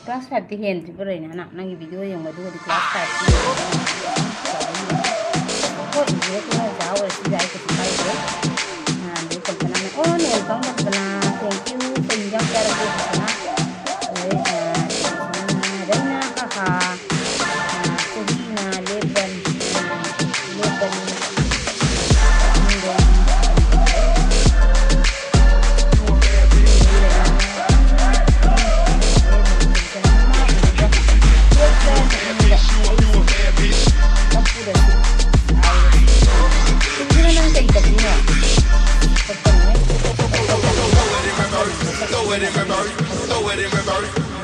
क्लास 5 ती हेंद्रिबो रैना ना नंगी वीडियो यंगबदु गदि क्लास 5 ती को इजे को जाओ ऐसी जाए को सिखाई दे ना दे कल्पना में ओ वेलकम कल्पना थैंक यू संजम कर दे कल्पना रैना हाहा Sahina Lebon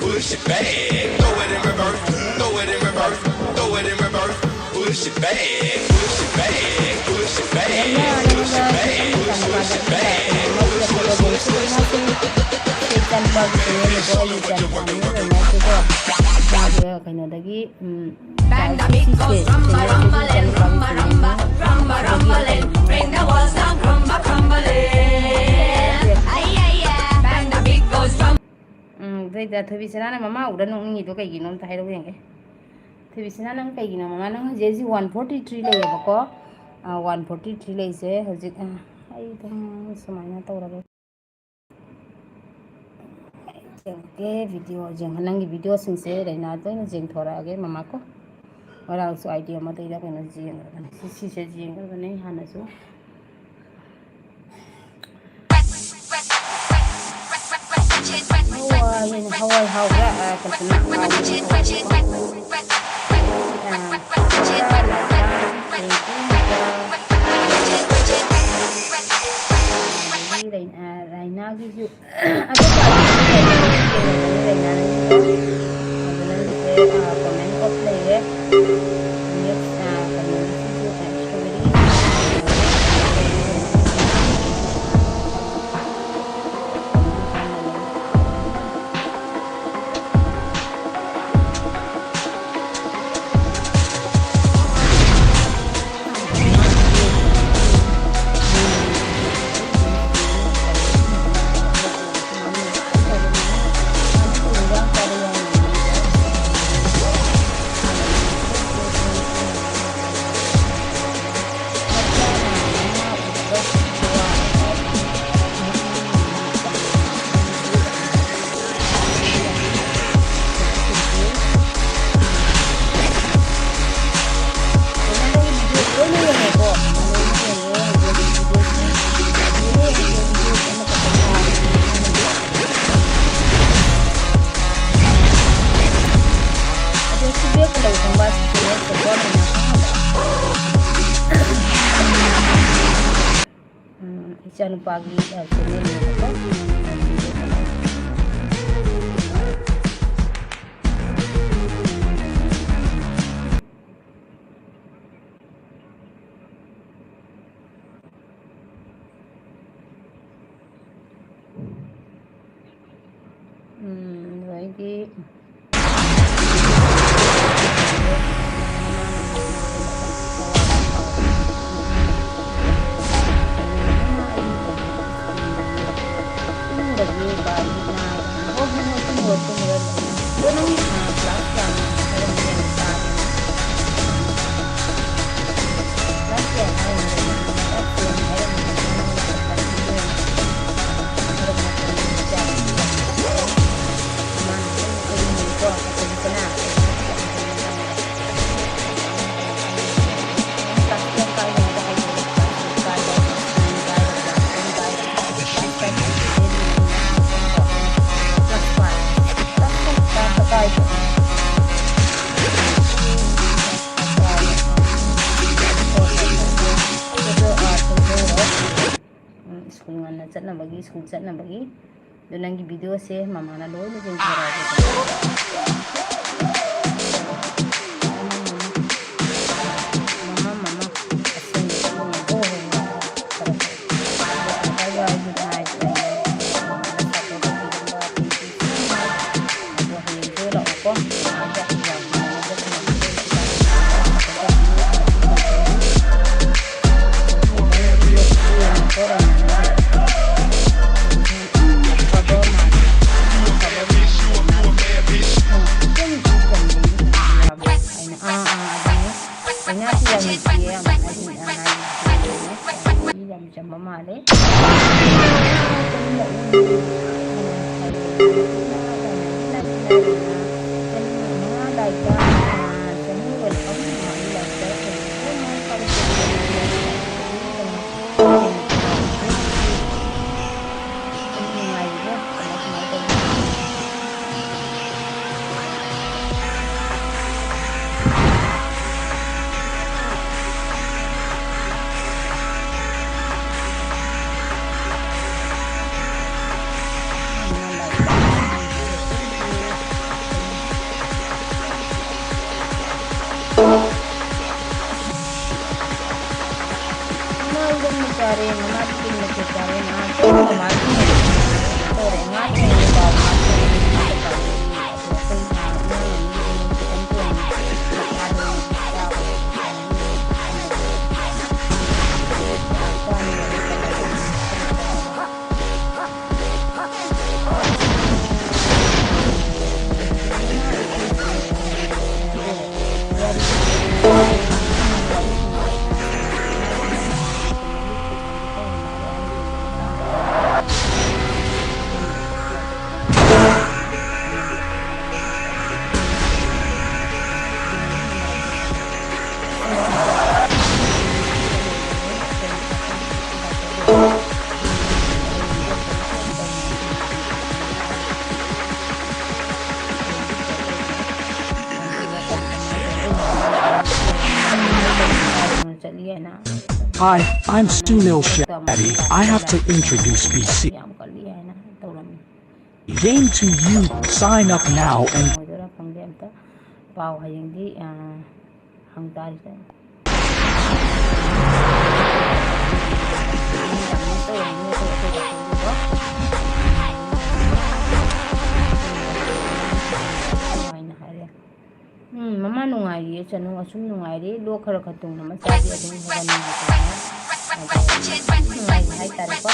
push it back, throw it in reverse, throw it in reverse, throw it in reverse, push it back, push it back, push it back, push it back, push it back, push kaiNodagi Pandemic goes rumba rumbling, rumba rumba, rumba rumbling, bring the walls down, crumba crumbling. Ay ay ay, pandemic goes rumba. दा थबिसना ना मामा उड़ा नोंनि तो कइगिनो त हाइरो यंगे थबिसना नंग कइगिनो मामा नंग जेजी 143 लेबको 143 लेसे हजिक आई दम समायना तौरबो के वीडियो जेंग नंगी वीडियो सिंसे रेना तो न जेंग थोरागे मामा को और आउसो आईडिया म तैला कनो जेंग सी से जेंग बने हानसु Hawaii hawga kalpana Raina gitu ada Raina komen off lagi Jangan pagi lagi school chat na bagi do nangi video se mama na lo jeng thara mama asen oh Cari mama bikin nasi cari nasi mama sore ngasih bawa nasi चलिए ना Hi, I'm Sunil Shetty. I have to introduce BC. हम कर लिया है ना तो हम Game to you. Sign up now and मोजरा फंगे अंत पाव हयेंगी हम तारी से mama nungai chanu asum nungai re lo khara khatung na ma cha di adum hogan ni nungai hai tare ko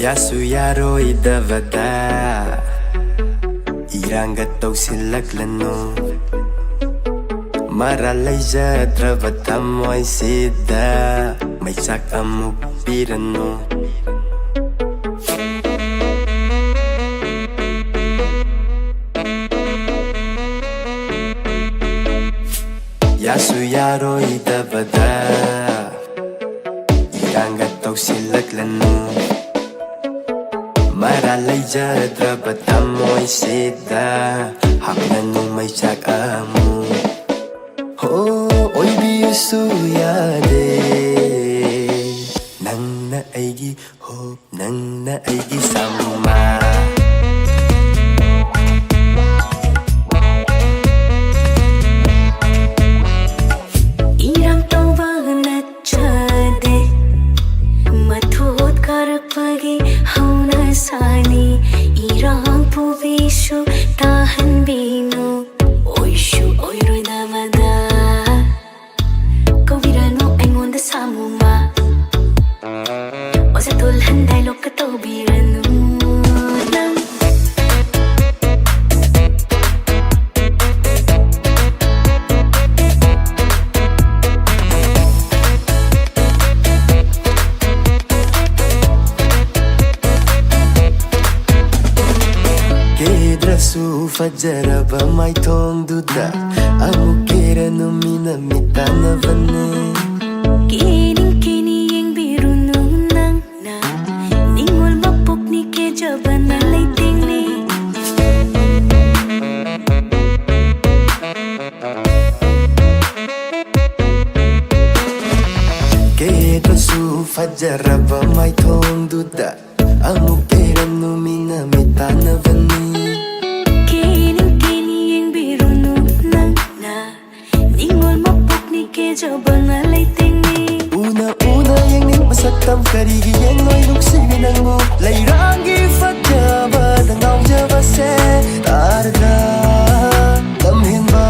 Yasu yaroidavada Irangat tausilaklano Maralaijadravă tamoy sida May sak amuk pirano Yasu yaroidavada Irangat tausilaklano Maralaijadravă tamoy sida Haknanu may sak amuk Oy bisu yade Nang na aigi hope Nang na aigi samuma Irang tauba nachade Mathot karpagi hauna sani Irang puvishu tahan binu Oishu oiroidavada Kavirano aingonda samuma Osa tulhan dialog ka taubirano Nang Kedrasu fajaraba may tongduda Amukera no minamita na vane Kining kiniyeng biru nung nang na Ningol mapok ni kejaban na layting ni Kedrasu fajaraba may tongduda Amukera no minamita na vane Kining kiniyeng biru nung nang na Ningol mapok ni kejaban na layting ni Una-una yang ning pasatam karigi yang noy nuksibin ang mo Layrangi fajaba Nangaw jaba se Tarda Damhin ba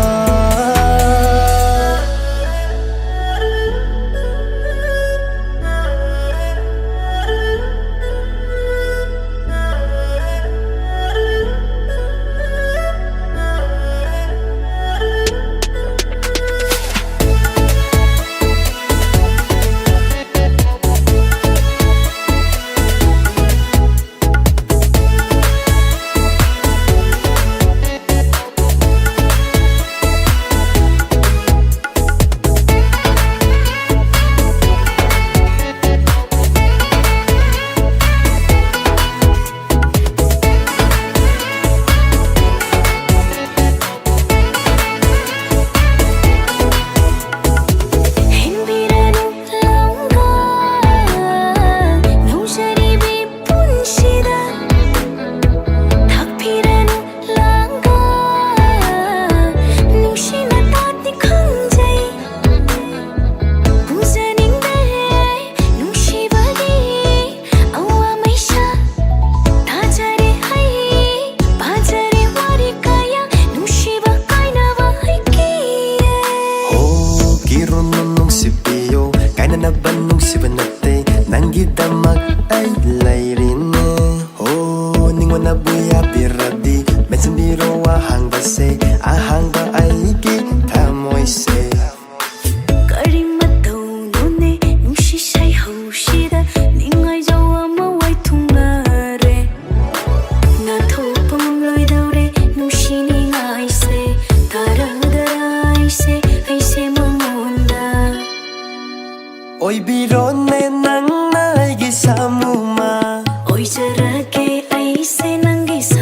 Oi birone nang naigi samuma Oi jarake aise nangis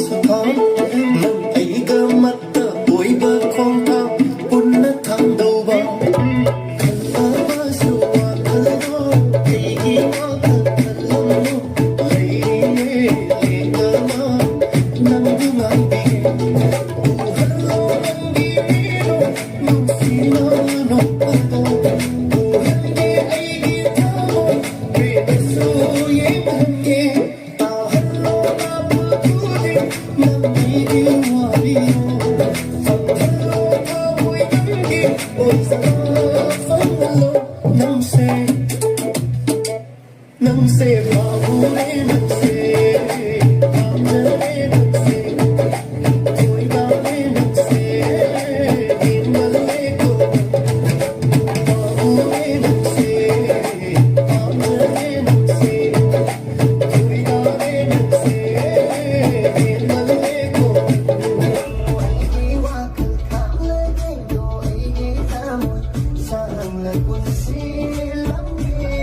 sutham nang ai ga matta oi ba khong thang punna thang do ba khalla ba su wa khalla do ai gi ma khalla lo ai le ga ma nang du ngai bi hello nang gi no nang si na no pa do ai gi tha mo be su ye thang ge ta hello na pu tu de nang ai gi wa ri fang hello ta oi nang gi oi sa fang hello nang se pa hu re nang se am re nang se koi ba re nang se in ma le ko pa hu re nang se am re nang se koi ba re nang se in ma le ko ai gi wa kha le ge yo ai gi ta mo sang le kun si lam ge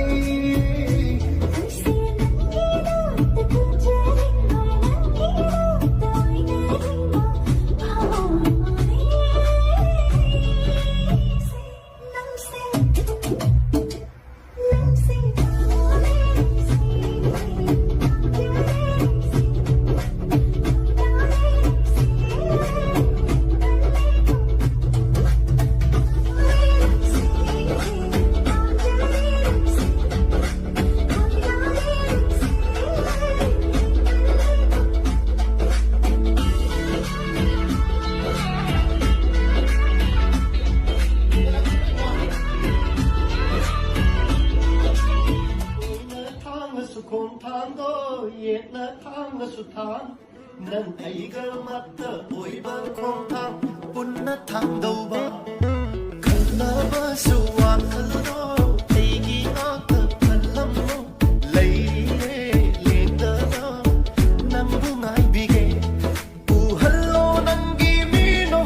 Sukhom thang do yet na thang na suthan nang ai ga matta oi ba khom thang pun na thang do ba khalla ba su wa khalla do ai gi na ka khallam no lai le da da nam bu ngai bi ge u hello nang gi mi no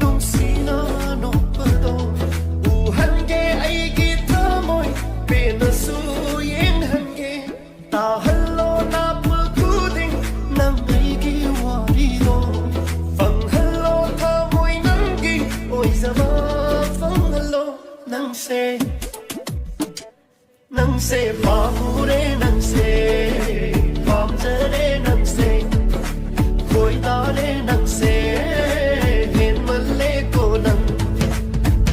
nung si na no pa do u han ge ai gi tha moi pe na su yen han ge ta hello na pu tu ding nang ai gi wa ri do fang hello tha moi nang gi oi za ba fang hello nang se pa hu re nang se pam je re nang se koi da re nang se hin ma le ko nang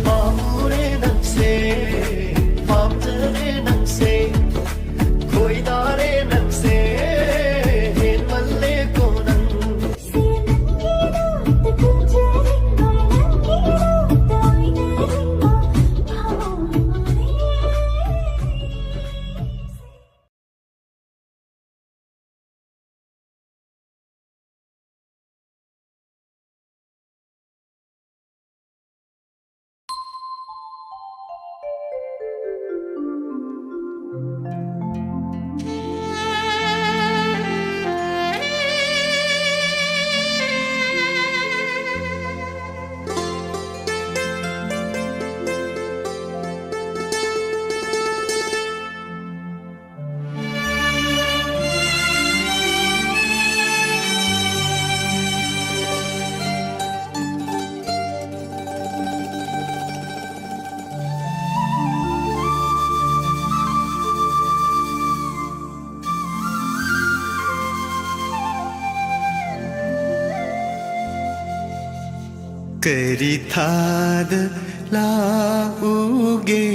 pa hu re nang se pam je re nang se koi da re nang se hin ma le ko nang करी थाद लाओगे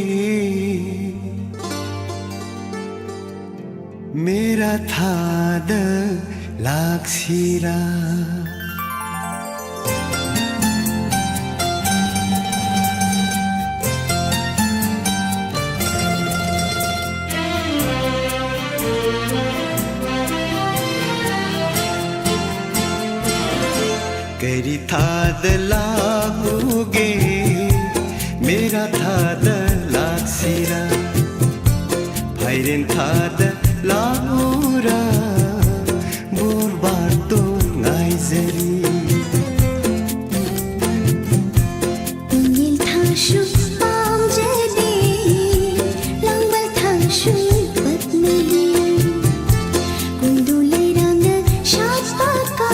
मेरा थाद लाक्सिरा करी थाद लाओगे मेरा थाद लाक्सिरा भाइरेन थाद लाउरा बोरबार तो गाइजरी Ingil thashu pam jadi langbal thashu patmedi kundule rang shapaka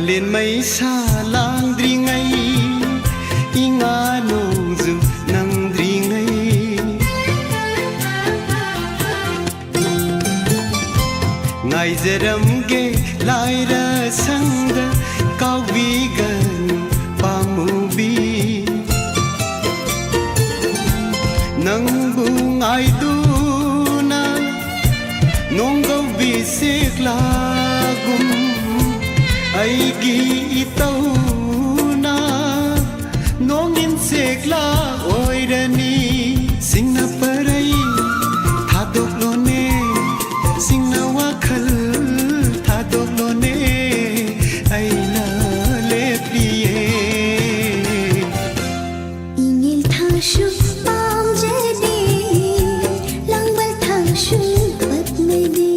कालेन मैसा लांद्रिङै इङा नोंजों नांद्रिङै नायजरमगे लायरा संग काविगन पामुबी नंबु आइदुना नोंगौ बिसेक्लागुम आइगी इतौना नोंगिन सेक्ला ओइरनी सिंना परै थादोक्लोने सिंना वाखल थादोक्लोने आइला लेप्लिए ingil thashu pamjedi langbal thashu patmedi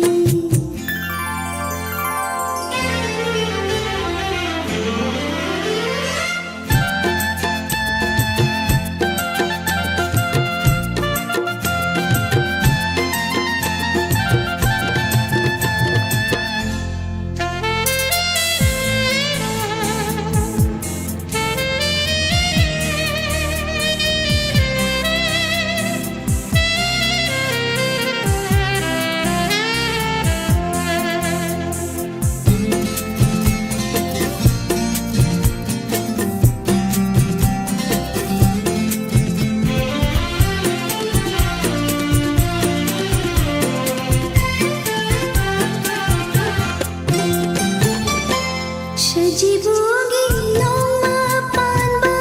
Sajibugi noma panba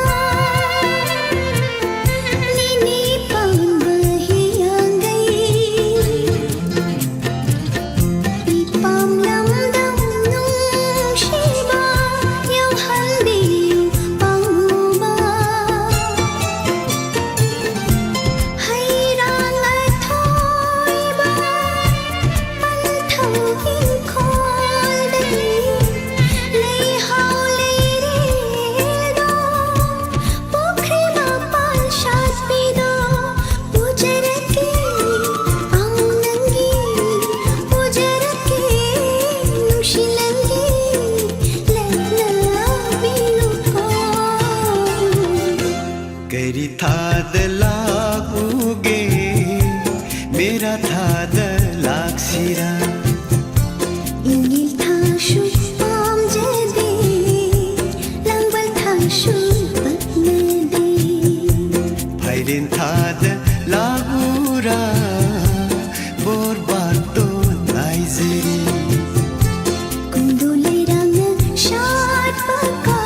Nini panba hiyangai Ipam lamdam nung shiba Yaw halbiyu panguba Hayrang athoy ba Panthaw inkol day Lay how lay do Pokri mapal shot pido Pujarake ang nangi Pujarake nushilangi Letna binuko करी थाद लागूगे मेरा थाद लागसिरा Ingil thashu pamjedi langbal thashu patmedi Phalen थाद लागूरा बोर बातो नाइजेरी Kundulerang shot paka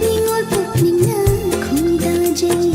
ningol pukningna khudajai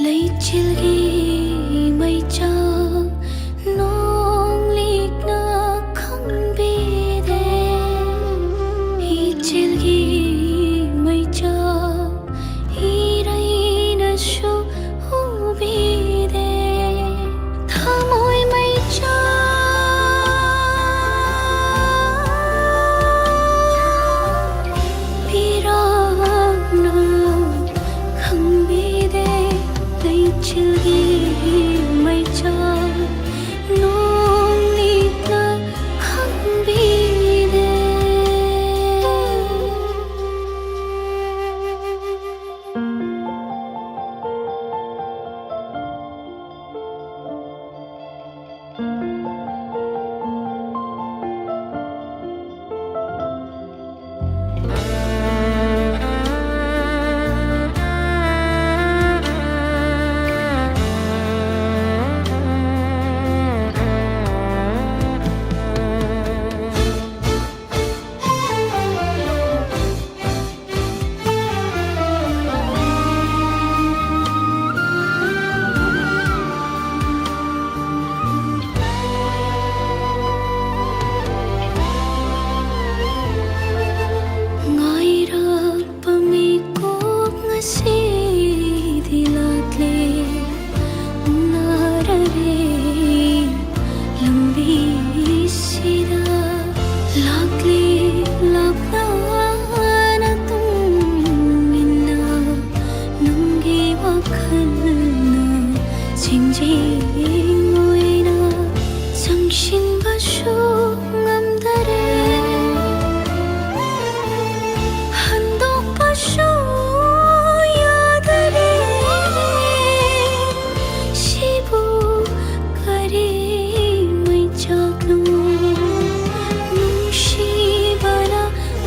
Lấy chilgi mây cha nong lik na không bi de hi chilgi mây cha hi rai na shu hu bi de thamoi mây cha pirang na không bi de lấy chilgi 나 징징 모이나 정신 바쇼 남다래 한독 바쇼 야다래 시부 가리 미적노 뭉시바라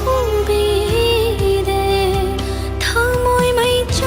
우비데 탕모이 미적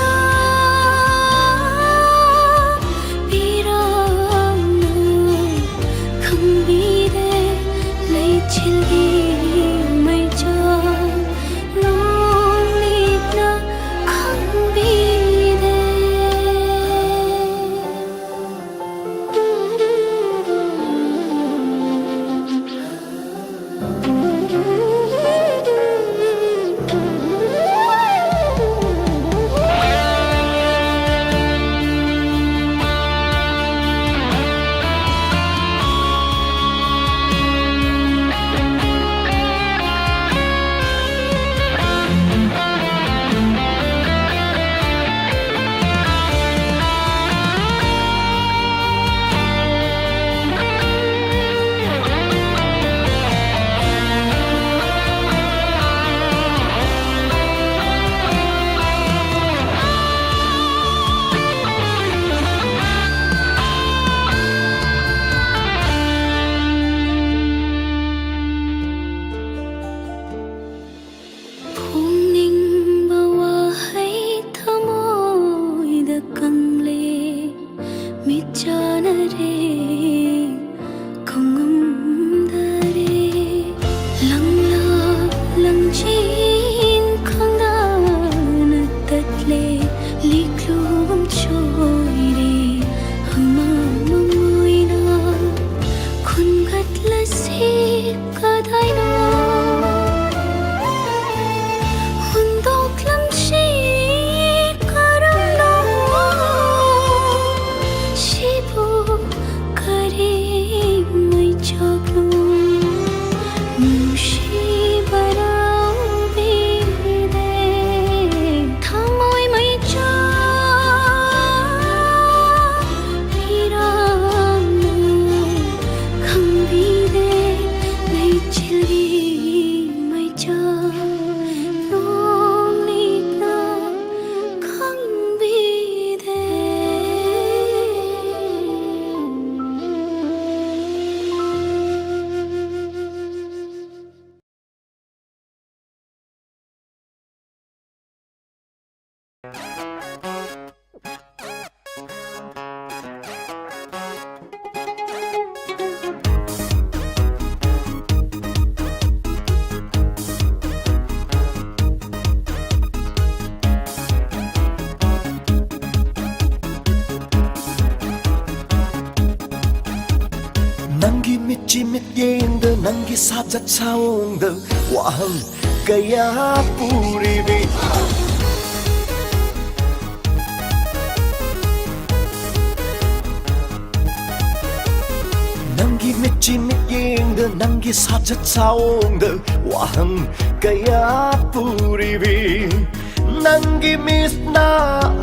nangi michi mityenda nangi sabza chaungda waham kaya purivi nangi michi mityenda nangi sabza chaungda waham kaya purivi nangi misna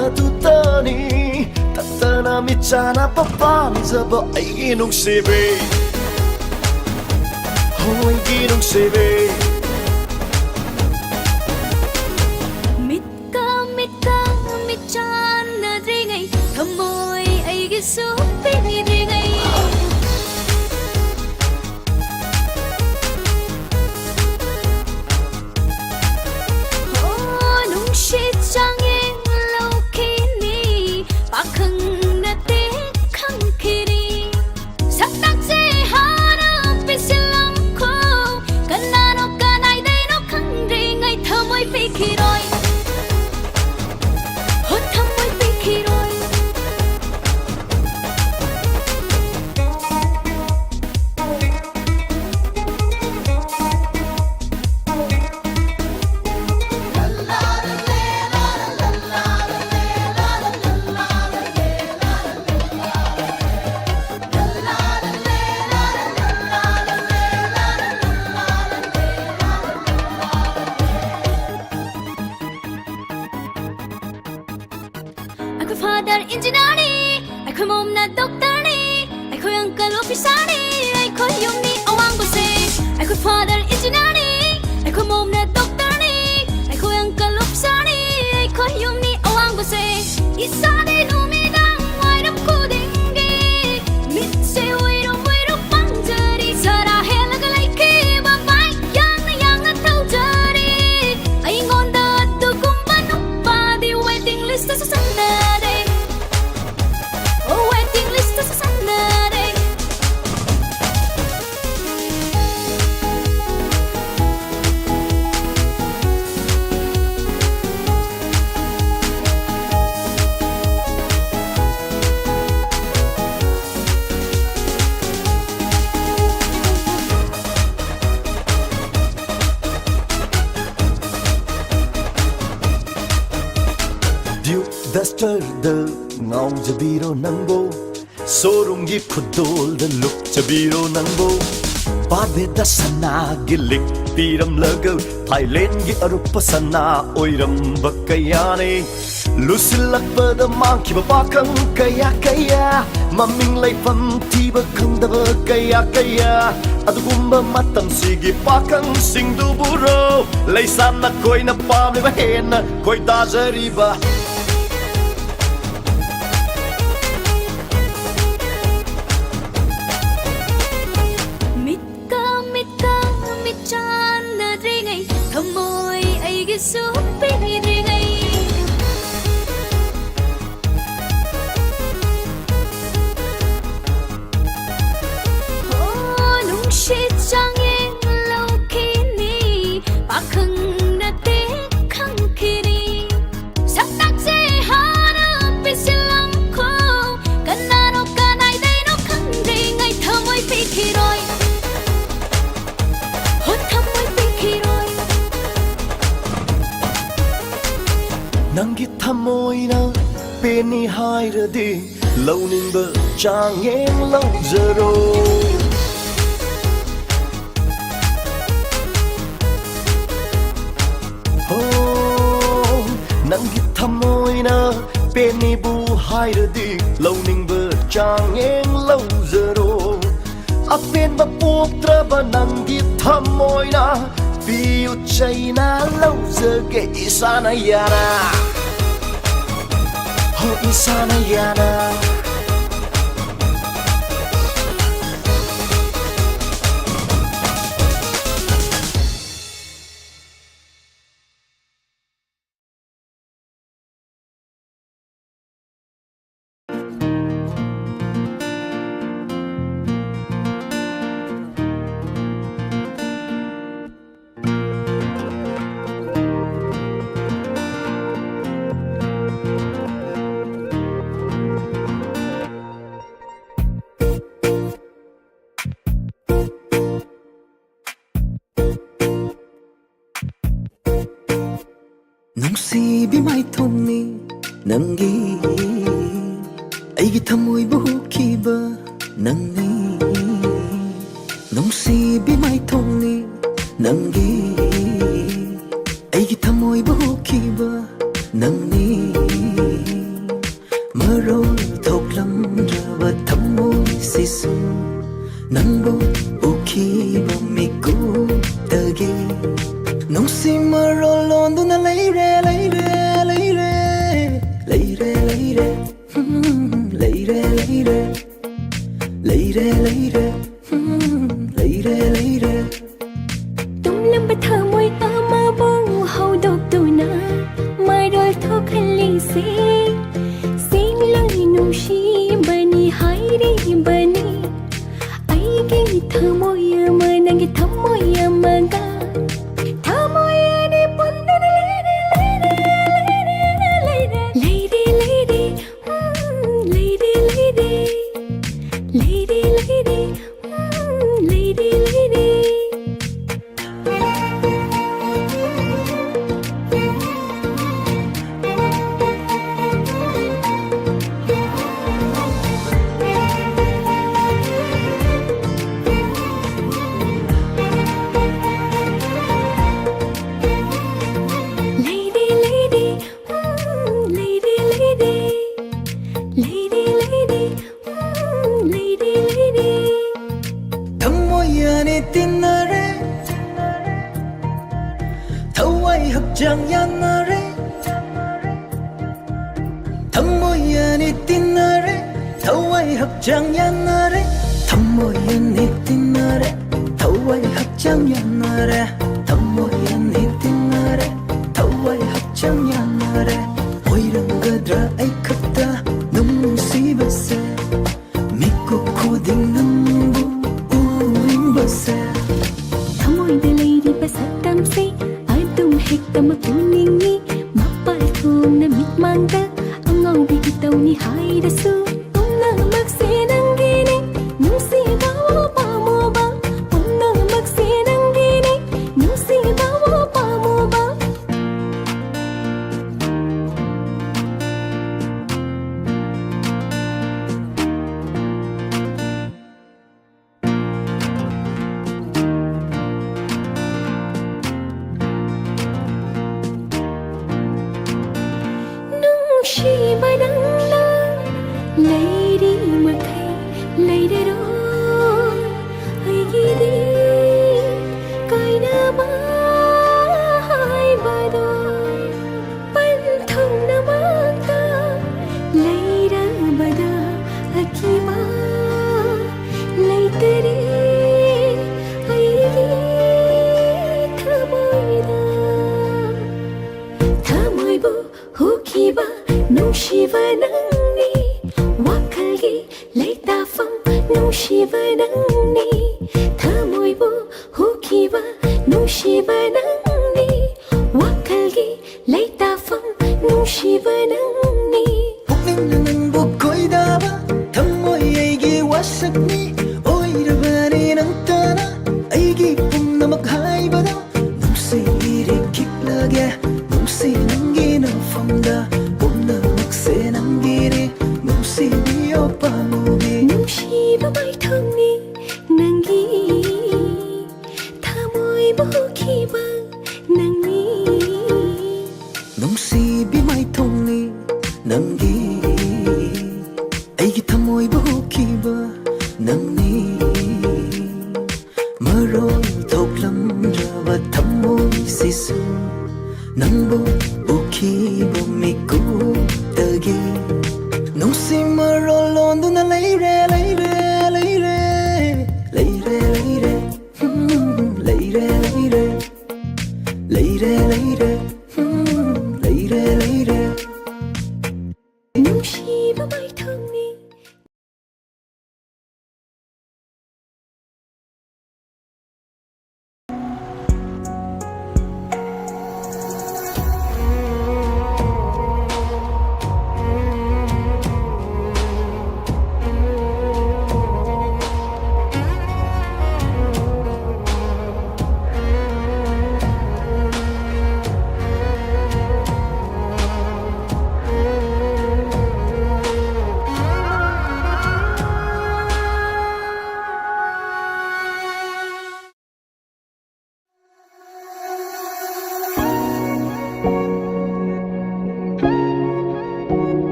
adutani tatana michana papami zaba ainung sebe hoi ginung sebe Mitka mitka michan na dringay Kamoy ay gisupin dringay Oh nung shit changeng lâu kini Pakang na te kang kiri Saktak se hana pisilang ko Kanano ka engineer ai khoi mom na doctor ni ai khoi uncle officer ni ai khoi yum ni awang ko se ai khoi father engineer ni ai khoi mom na doctor ni ai khoi uncle officer ni ai khoi yum ni awang ko se isa de lumidang wai ram ko dengi mit se wai ram pang jari sara hela ga lai ke ba bai yang na tau jari ai ngon da tu kum pa nu pa di waiting list sa Sunday oh waiting list sa Sunday Duke Duster the ngau jabiro nangbo sorungi khudol the look jabiro nangbo Pade dasana gilik piram lagal Thailand gi arupasana oiram bakayane Lusilak pada mangki ba pakang kaya Maming lai fam ti ba kang da ba kaya Adugumba matam sigi pakang singdu buro Lai sana koi na pam le ba hen koi da jariba Thầm môi ai cái số bên đi ngay nung shit trang yên lâu khi ni ba khăng na te khăng khi ni sắp tắc dễ ha na bị silang ko kana no kanai dai no khăng đi ngay thầm môi bị khi rồi thầm môi bị khi rồi Nangi thamoy na peni hai ra di lâu ning bơ chang ngeng lâu zero oh nangi thamoy na peni bu hai ra di lâu ning bơ chang ngeng lâu zero apen ba putra ba nangi thamoy na Piu China lâu giờ ke isana yana Ho isana yana ꯅꯨꯡꯁꯤꯕꯤ ꯃꯥꯏꯊꯣꯡꯅꯤ ꯅꯪꯒꯤ ꯑꯩꯒꯤ ꯊꯃꯣꯏꯕꯨ ꯍꯨꯈꯤꯕ ꯅꯪꯅꯤ ꯅꯨꯡꯁꯤꯕꯤ ꯃꯥꯏꯊꯣꯡꯅꯤ ꯅꯪꯒꯤ ꯑꯩꯒꯤ ꯊꯃꯣꯏꯕꯨ ꯍꯨꯈꯤꯕ ꯅꯪꯅꯤ ꯃꯔꯣꯜ ꯊꯣꯛꯂꯝꯗ꯭ꯔꯕ ꯊꯃꯣꯏꯁꯤꯁꯨ ꯅꯪꯕꯨ ꯎꯈꯤꯕ ꯃꯤꯀꯨꯞꯇꯒꯤ ꯅꯨꯡꯁꯤ ꯃꯔꯣꯜꯂꯣꯟꯗꯨꯅ ꯂꯩꯔꯦ ꯂꯩꯔꯦ ꯂꯩꯔꯦ ꯂꯩꯔꯦ ꯂꯩꯔꯦ ꯂꯩꯔꯦ ꯂꯩꯔꯦ ꯂꯩꯔꯦ ꯂꯩꯔꯦ ꯂꯩꯔꯦ ꯂꯩꯔꯦ ꯇꯨꯝꯂꯝꯕ ꯊꯃꯣꯏ ꯑꯃꯕꯨ ꯍꯧꯗꯣꯛꯇꯨꯅ ꯃꯔꯣꯜ ꯊꯣꯛꯍꯜꯂꯤꯁꯦ ꯁꯦꯡꯂꯩ ꯅꯨꯡꯁꯤꯕꯅꯤ ꯍꯥꯏꯔꯤꯕꯅꯤ ꯑꯩꯒꯤ ꯊꯃꯣꯏ ꯑꯃ ꯅꯪꯒꯤ ꯊꯃꯣꯏ ꯑꯃꯒ ꯊꯃꯣꯏ ꯑꯅꯤ ꯄꯨꯟꯗꯨꯅ ꯂꯩꯔꯦ ꯂꯩꯔꯦ ꯂꯩꯔꯦ ꯂꯩꯔꯦ ꯂꯩꯔꯦ ꯂꯩꯔꯦ ꯂꯩꯔꯦ ꯂꯩꯔꯦ ꯂꯩꯔꯦ 안에 띵나래 더와의 합장이었나래 더모이 안에 띵나래 더와의 합장이었나래 더모이 안에 띵나래 더와의 합장이었나래 오이랑 가드라 아이컵다 농시바세 믿고 고딩는 부 우림바세 Thamoy da lady pasatam se Ardum hekta mapuningi Mapal ko na mitmangda Ang awbi itaw ni Haida su Kung na magsinang gini Nung sigaw pa mo ba Kung na magsinang gini Nung sigaw pa mo ba Nung shiba nang la Lady makai Lady ron Ay gidi Kay na ba Ay bado Pantong na magda Lady bada Akima Lady rin Ay gidi Tamoy da Tamoy bu hukiba nung shiva nang ni wakalgi leita fam nung shiva nang ni Tamoy bu hukiba nung shiva nang ni wakalgi leita fam nung shiva nang ni 복링는 복거이다봐 탐모이 애기 왔었니 오이르바니 낭 떠나 애기 뿜나막 하이바다 농시일이 킥라게 농시 남기는 펑다 봄나 막세 남기니 농시 비오빠 무비 nung shiva mai thong ni nangi Tamoy bu hukiba nang ni 농시 비마이 통니 남기 애기 탐모이 부키바 남니 마론 독람라와 탐모이 시수 남보 부키보 미고 따기 농시 마롤론 누나 레이레 레이레 레이레 레이레 레이레 레이레 레이레 레이레 레이레 레이레 레이레 nung shiva mai thong ni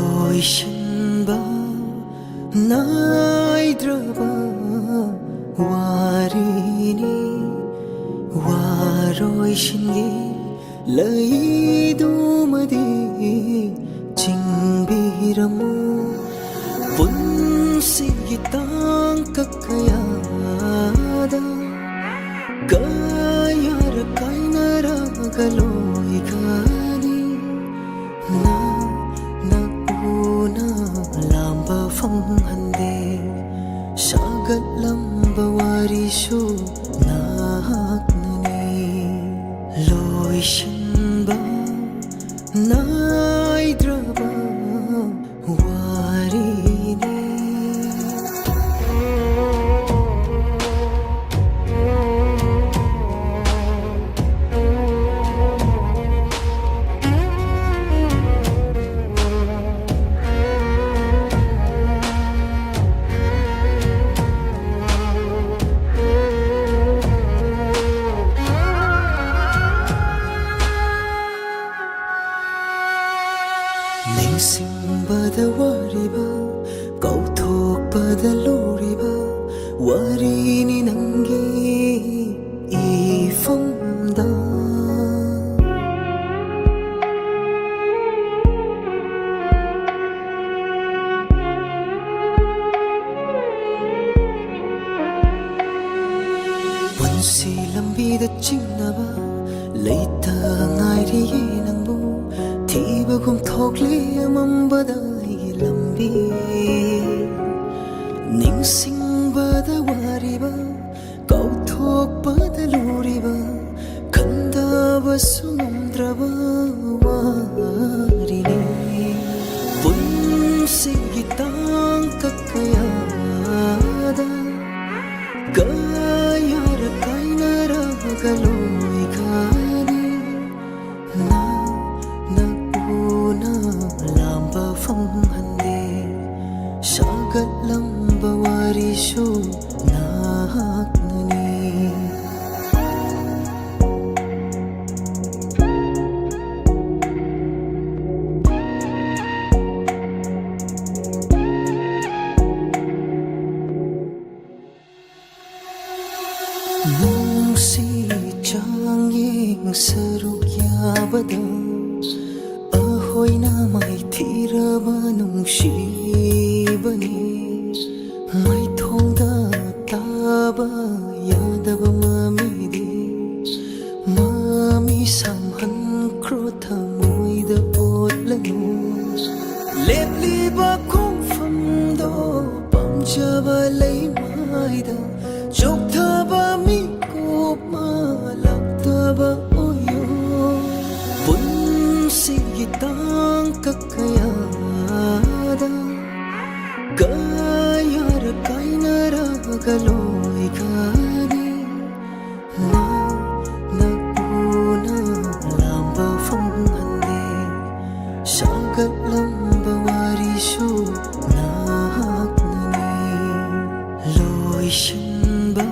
loishinba naidraba warini waroishingi laidumadi jingbiramu punsiyitang kakayada kayara kainara galoi gani na una lamba fanghande sagat lamba warishu naknani loishinba naidraba warini ꯅꯤꯡꯁꯤꯡꯕꯗ ꯋꯥꯔꯤꯕ ꯀꯥꯎꯊꯣꯛꯄꯗ ꯂꯣꯔꯤꯕ ꯋꯥꯔꯤꯅꯤ ꯅꯪꯒꯤ 이품다 원시 lambi다 찡나봐 레이타 나이리에 낭보 티바곰 톡리에 맘바다 이 lam비 ningsing바다 와리바 kauthokpada luriba kandaba sunamdraba warine punsingitang kakayada kayara kainara galoi kani na una lamba famhande shagat lamba warisho sarukyaabada ahoyna maithiraba nungshibani maithongda taba yadaba mamidi mami samhan krotha moida otlanu lepliba khongfamdo pamjaba leimaida chokthaba mi kopma laktaba sigitang kakayada kayara kainara galoi kani na una lamba famhande shagat lamba warisho naknani loi shinba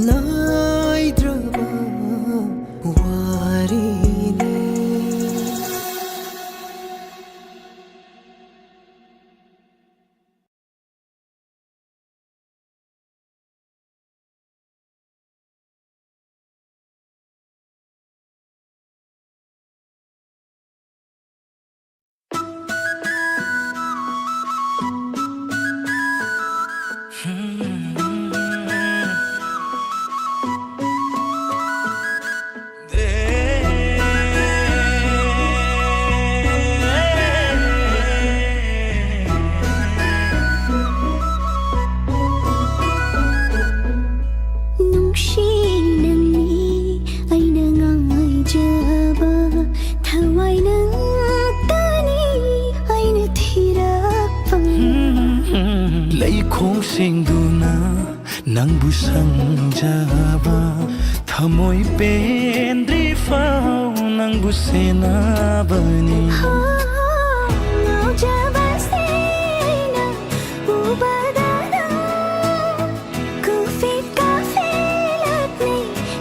naidraba warine ꯁꯤꯡꯗꯨꯅ ꯅꯪꯕꯨ ꯁꯪꯖꯕ ꯊꯃꯣꯏ ꯄꯦꯟꯗ꯭ꯔꯤ ꯐꯥꯎ ꯅꯪꯕꯨ ꯁꯦꯟꯅꯕꯅꯤ ꯉꯥꯎꯖꯕꯁꯤꯅ ꯎꯕꯗ ꯅꯪ ꯀꯨꯐꯤꯠ ꯀꯥꯐꯤꯂꯛꯅꯤ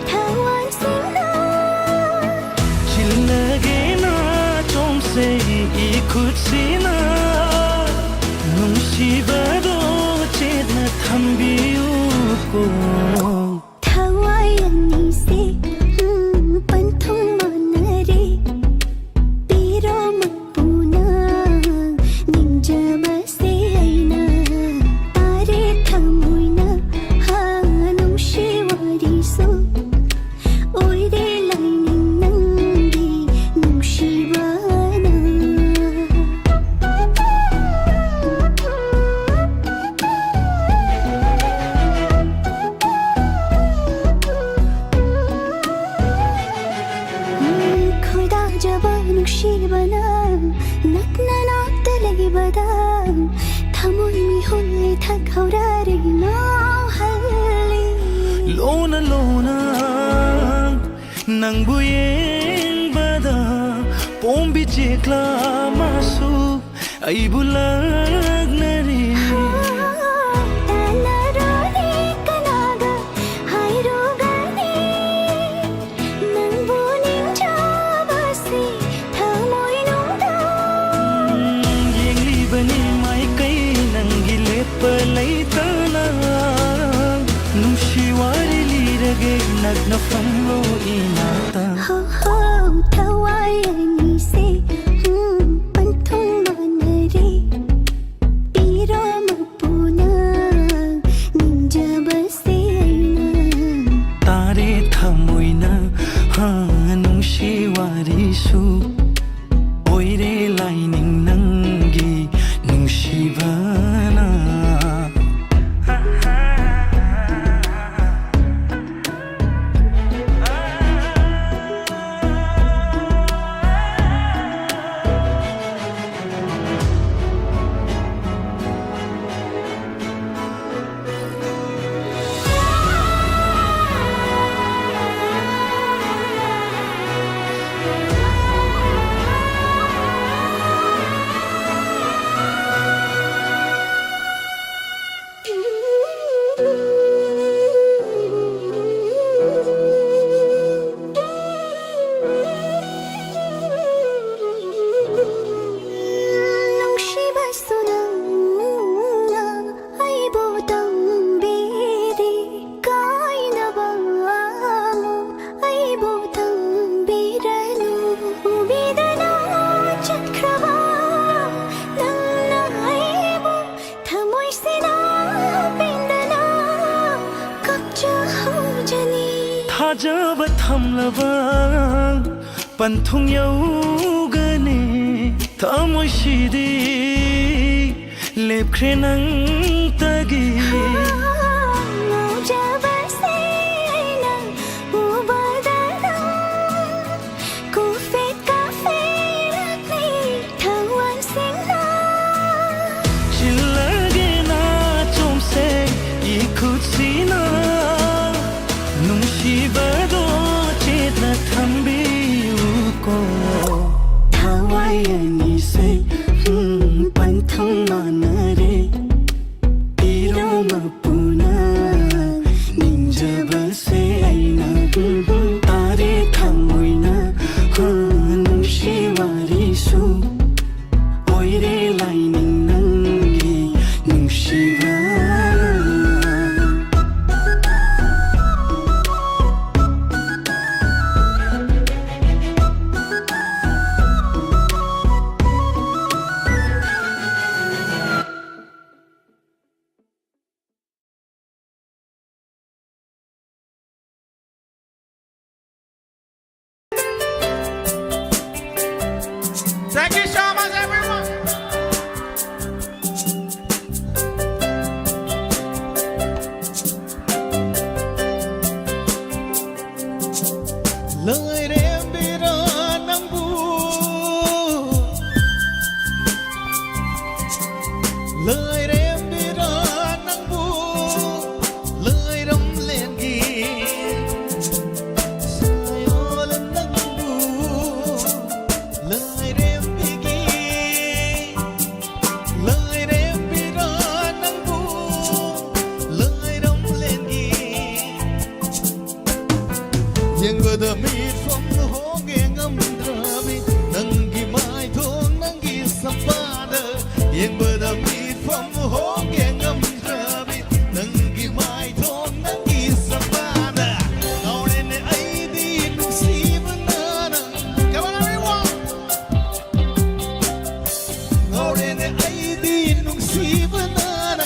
ꯊꯋꯥꯏꯁꯤꯡꯅ ꯆꯤꯜꯂꯒꯦꯅ ꯆꯣꯝꯁꯦ 이 ꯈꯨꯠꯁꯤꯅ ꯅꯨꯡꯁꯤꯕꯗꯣ ꯆꯦꯠꯅ ꯊꯝꯕꯤꯌꯨꯀꯣꯊꯋꯥꯏ ꯑꯅꯤꯁꯦ ꯄꯟꯊꯨꯡ ꯃꯥꯟꯅꯔꯦ ꯄꯤꯔꯣꯃꯛꯄꯨ ꯅꯪ ꯅꯤꯡꯖꯕꯁꯦ ꯑꯩꯅ ꯇꯥꯔꯦ ꯊꯃꯣꯏꯅ ꯅꯨꯡꯁꯤ ꯋꯥꯔꯤꯁꯨ ꯑꯣꯏꯔꯦ ꯂꯥꯏꯅꯤꯡ ꯅꯪꯒꯤ ꯅꯨꯡꯁꯤꯕꯅ ꯅꯨꯡꯁꯤꯕꯅ ꯅꯛꯅ ꯅꯥꯛꯇ ꯂꯩꯕꯗ ꯊꯃꯣꯏ ꯃꯤꯍꯨꯜꯂꯤ ꯊꯛꯍꯧꯔꯔꯦ ꯉꯥꯎꯍꯜꯂꯤ ꯂꯣꯅ ꯂꯣꯅ ꯅꯪꯕꯨ ꯌꯦꯡꯕꯗ ꯄꯣꯝꯕꯤ ꯆꯦꯛꯂꯥ ꯑꯃꯁꯨ ꯑꯩꯕꯨ ꯂꯛꯅꯔꯤ na from lo inata ho ho thawai ani se panthong manari piro mapuna ninja base tare thamoina ha nungshi wari su oire laining nangi nungshibana Thajaba thamlaba panthung yaugane thamoi shidi lepkhre nang tagi chillage na chomse ikhusina nungshibado chetna thambiuko thawai ani se panthang manare piro mapuna ninja base aina tare thamoina nungshibari su oire laining nangi nungshibana Thank you so much, everyone. lời đêm đi ra nắng buồn lời đêm đi ra nắng buồn lời đắm lên ghi say ô lên nắng buồn lời đêm đi ghi lời đêm đi ra nắng buồn lời đắm lên ghi yang bada mit from hoge ngam drami nangi mai thong nangi sapada yang bada mit from hoge ngam drami nangi mai thong nangi sapada naure ne ai di nusi banana come on everyone naure ne ai di nusi banana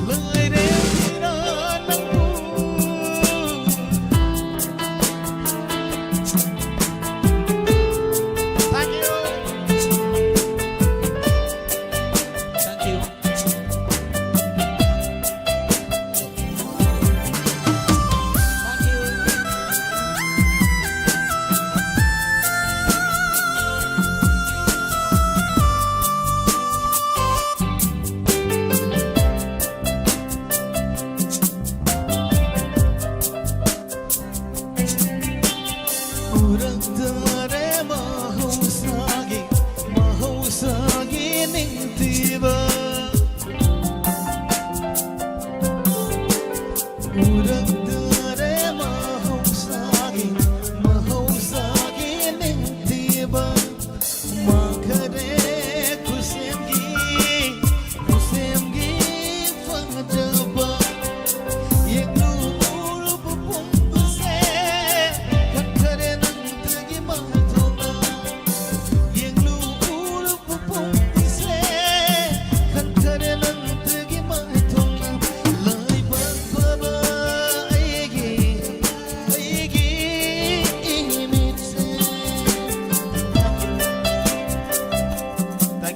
lời đêm đi ra nắng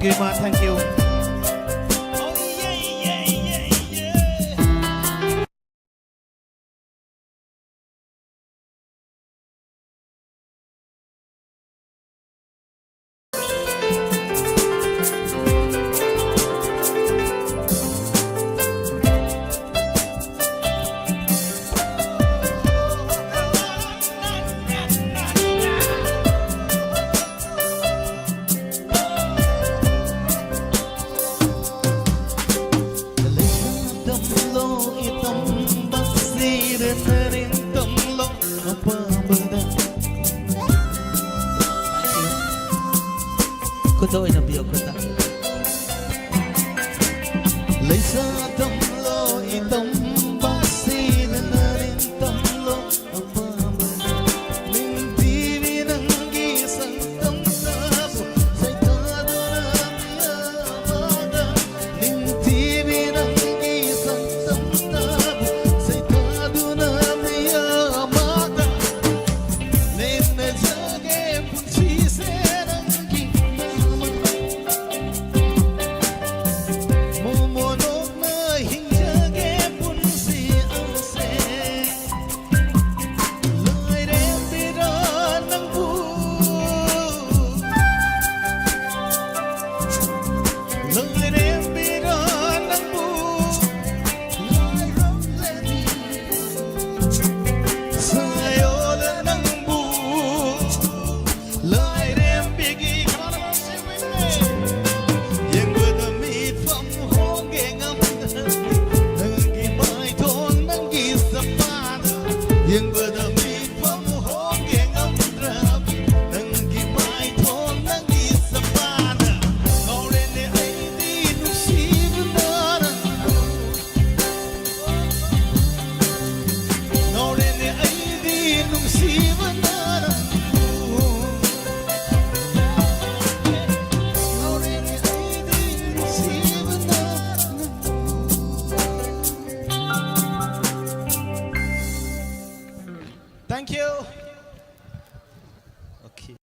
you man thank you คุณโดยนบีคุณตาเลยซาตัมโลอิตัมบาซีนันนินตัมโลอัปปะลินทีวีนังกีสันตัมตาบุไซตาดานามิยามาดาลินทีวีนังกีสันตัมตาบุไซตาดานามิยามาดาเนนจาเกปุนชีเซนังกียังเบอร์ดมีความหอมแกงอัมราบีนังกีไม่ทองนังกีสปานะเราเรนไอดีนุชีบนารันเราเรนไอดีนุชีบนารันเราเรนไอดีนุชีบนารันThank you. Okay.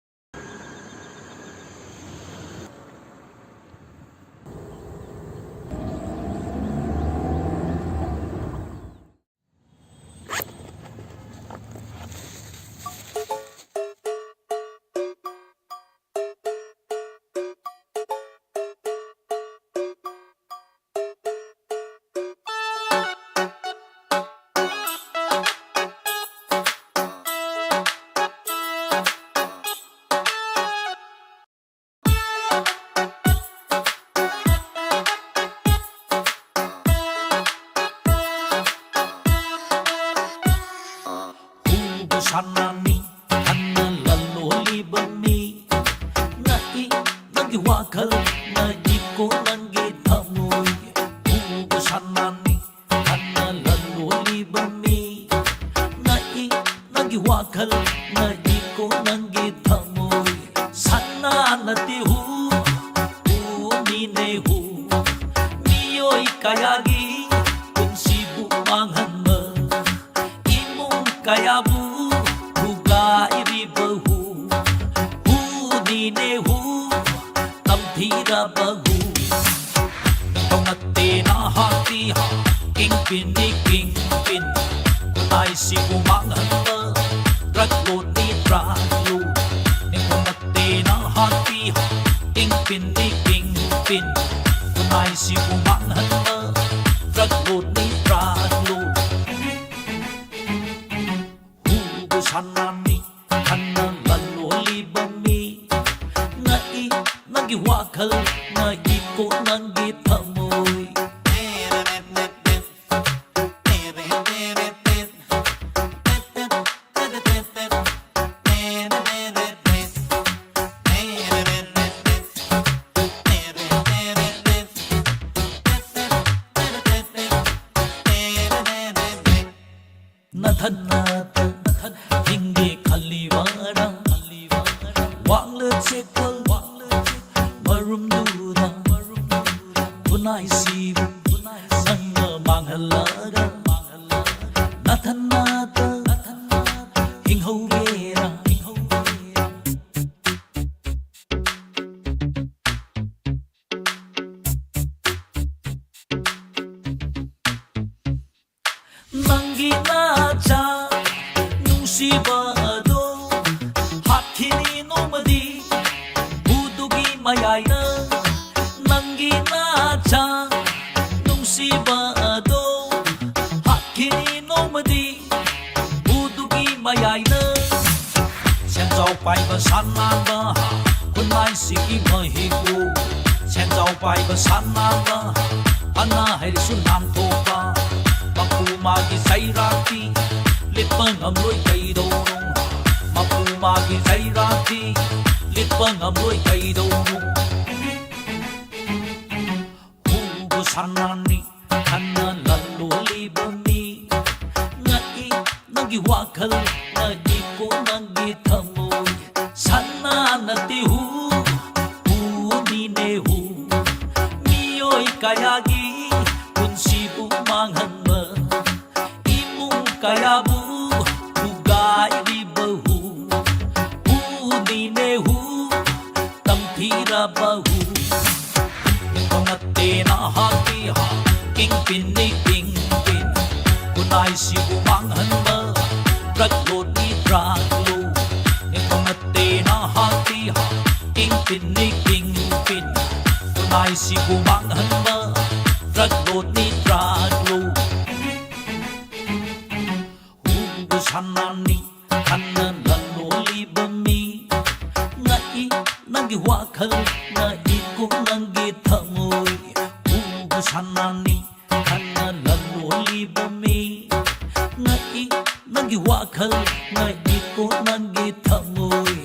Sanani Hanna laloli bami Nai Nagi wakal Nagi ko nangi tamoy Ugo sanani Hanna laloli bami Nai Nagi wakal Nagi ko nangi tamoy Sana nati hu Umine hu Niyo'y kayagi Kung sibu manghan mo Imong kayabu iribahu Huninehu Tamthirabahu Tongate na hati ha King pini king pin Ay si umanghan na Raglo ni raglo Tongate na hati ha King pini king pin Ay si umanghan na Raglo ni raglo Sanani Hanna laloli bami Nai Nagi wakal Nai ko nangi tamoy Nathanata Hingi Kaliwara Wangla Chekal Marum Dura 先走拜个山南个哈，困难是伊么希古。先走拜个山南个哈，安那还是南头吧。Mapu magi zairati, lipang amoy kay donong. Mapu magi zairati, lipang amoy kay donong. Hugo sanani, kanan lalo libumi. Ngai nagiwakal, ngai ko nagitamoy. Sana natihu, nehu. Miyo'y kayagi, kung sibu manghang kaya bu bugai di bahu uni nehu tampira bahu ngate na hati ha king pin ni king pin kunai si umanghan ma raglot ni draglo ngate na hati ha king pin ni king pin kunai si umanghan ma raglot ni draglo sanani kanan lalo libami ngai nangi wakal ngai ko nangi tamoy ugo sanani kanan lalo libami ngai nangi wakal ngai ko nangi tamoy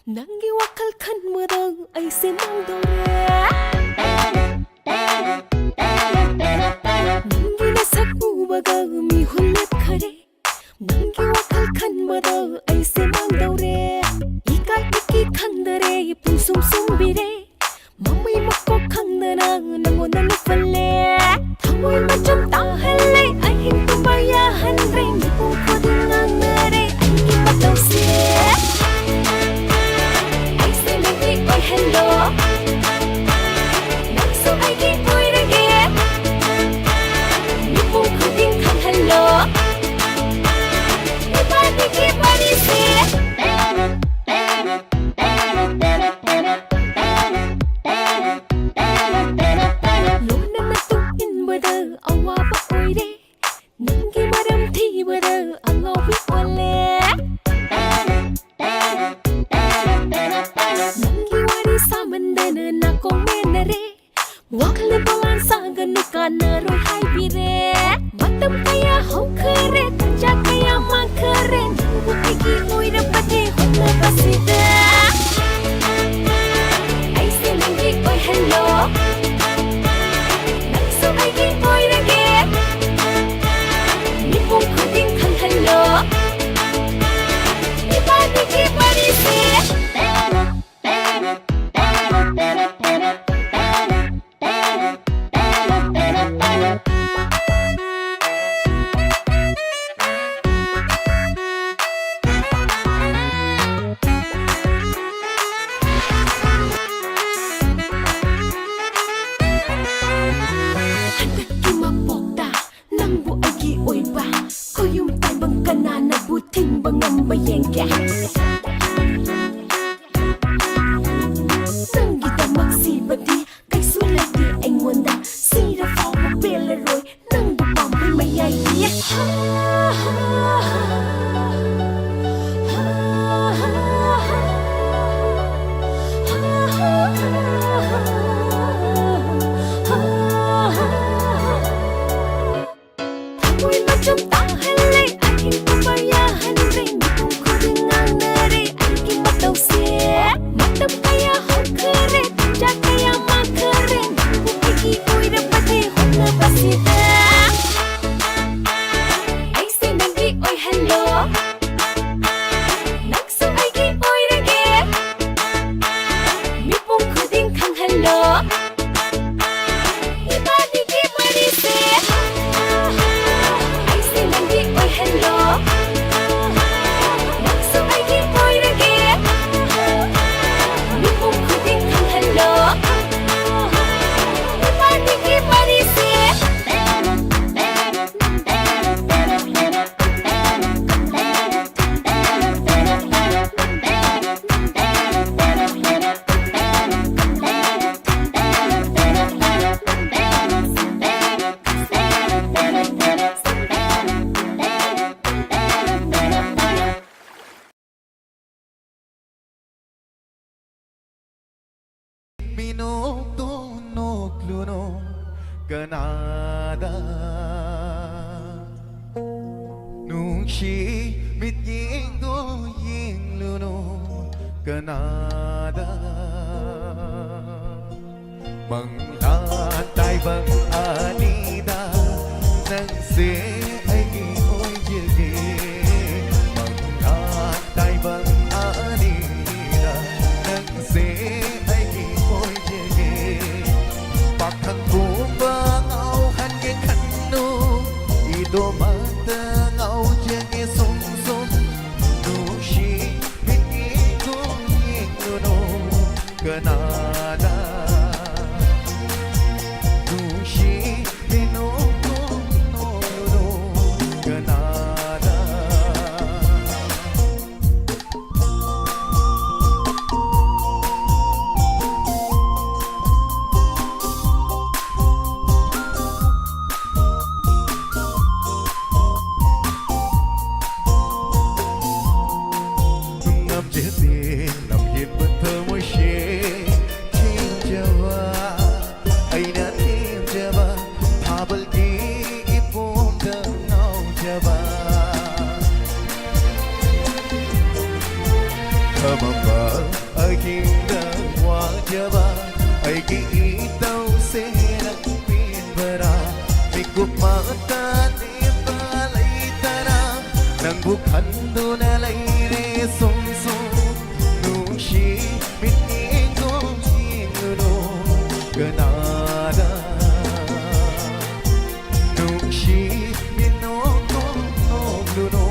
Nangi wakal kan madang ay sinang Nangi nasak ubaga mi hulit kare Nangi wakal kan madang ay sinang daure Ikal iki kandare pusum sumbire Mamay mako kandana nangonan nufale Tamoy macam tahale ay hintubayahan rin Ipong kodingang nare ay ipataw siya Hello Nang ay di ko'y naging Ni po ko din kang hello Ni ba di kiparisi Luna natungin ba daw awa ba ko'y di Nang gimaram ti ba daw ang awi wale Samandana na kong menare Wakal balan sa ganuka na roy hay bire Batam kaya hong kare Tanja kaya mang kare Nubu igi uy na pati hong na pasida Ay sinangi ko'y hello Nangso ay gi ko'y nage Ni pong kuding kang hello Ni ba di ki parisi Macam tak halai, akhir kebayahan ring Kung ko dengan nari minokluno ganada nung shi mit ying do ying luno ganada bằng la tai bằng anida nang se ai ki oi je ge bằng la tai bằng anida nang se ai ki oi je ge pak thang bu ba ngau han ge khan nu I do ma ta ngau je ge song song nu shi mit ki do ying luno ganada bukan dona laire song song nushi mitningo yinguno ganada nushi minoko nogluno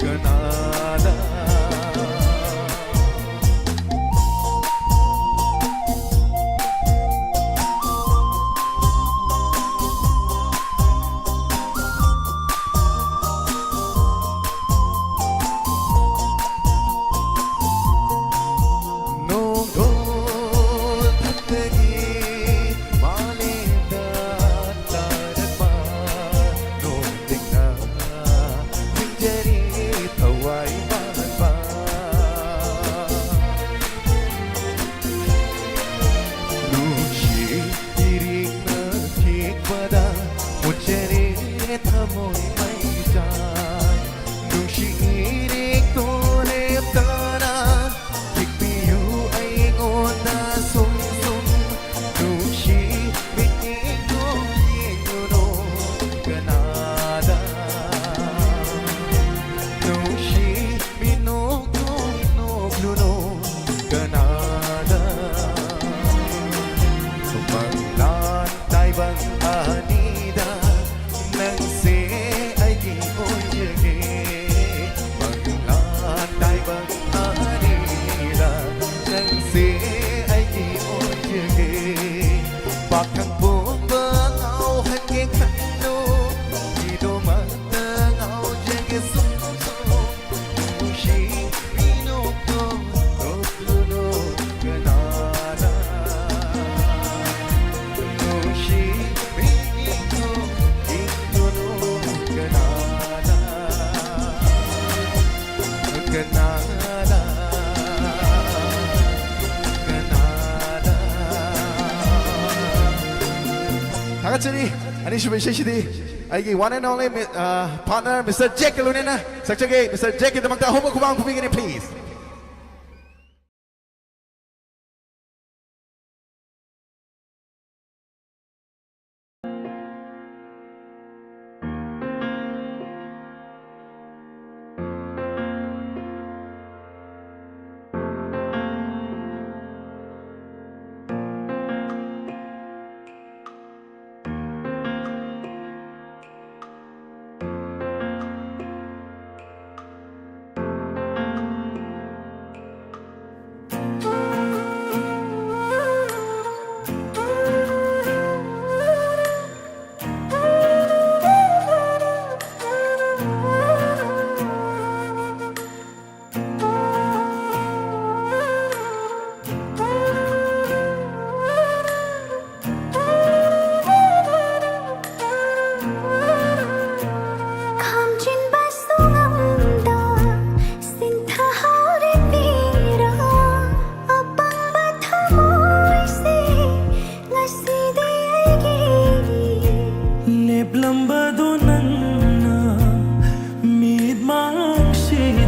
ganada Ani shubhe shishidi aigi one and only partner Mr. Jack Lunena sakchage Mr. Jack idamagta homo kubang kubigini please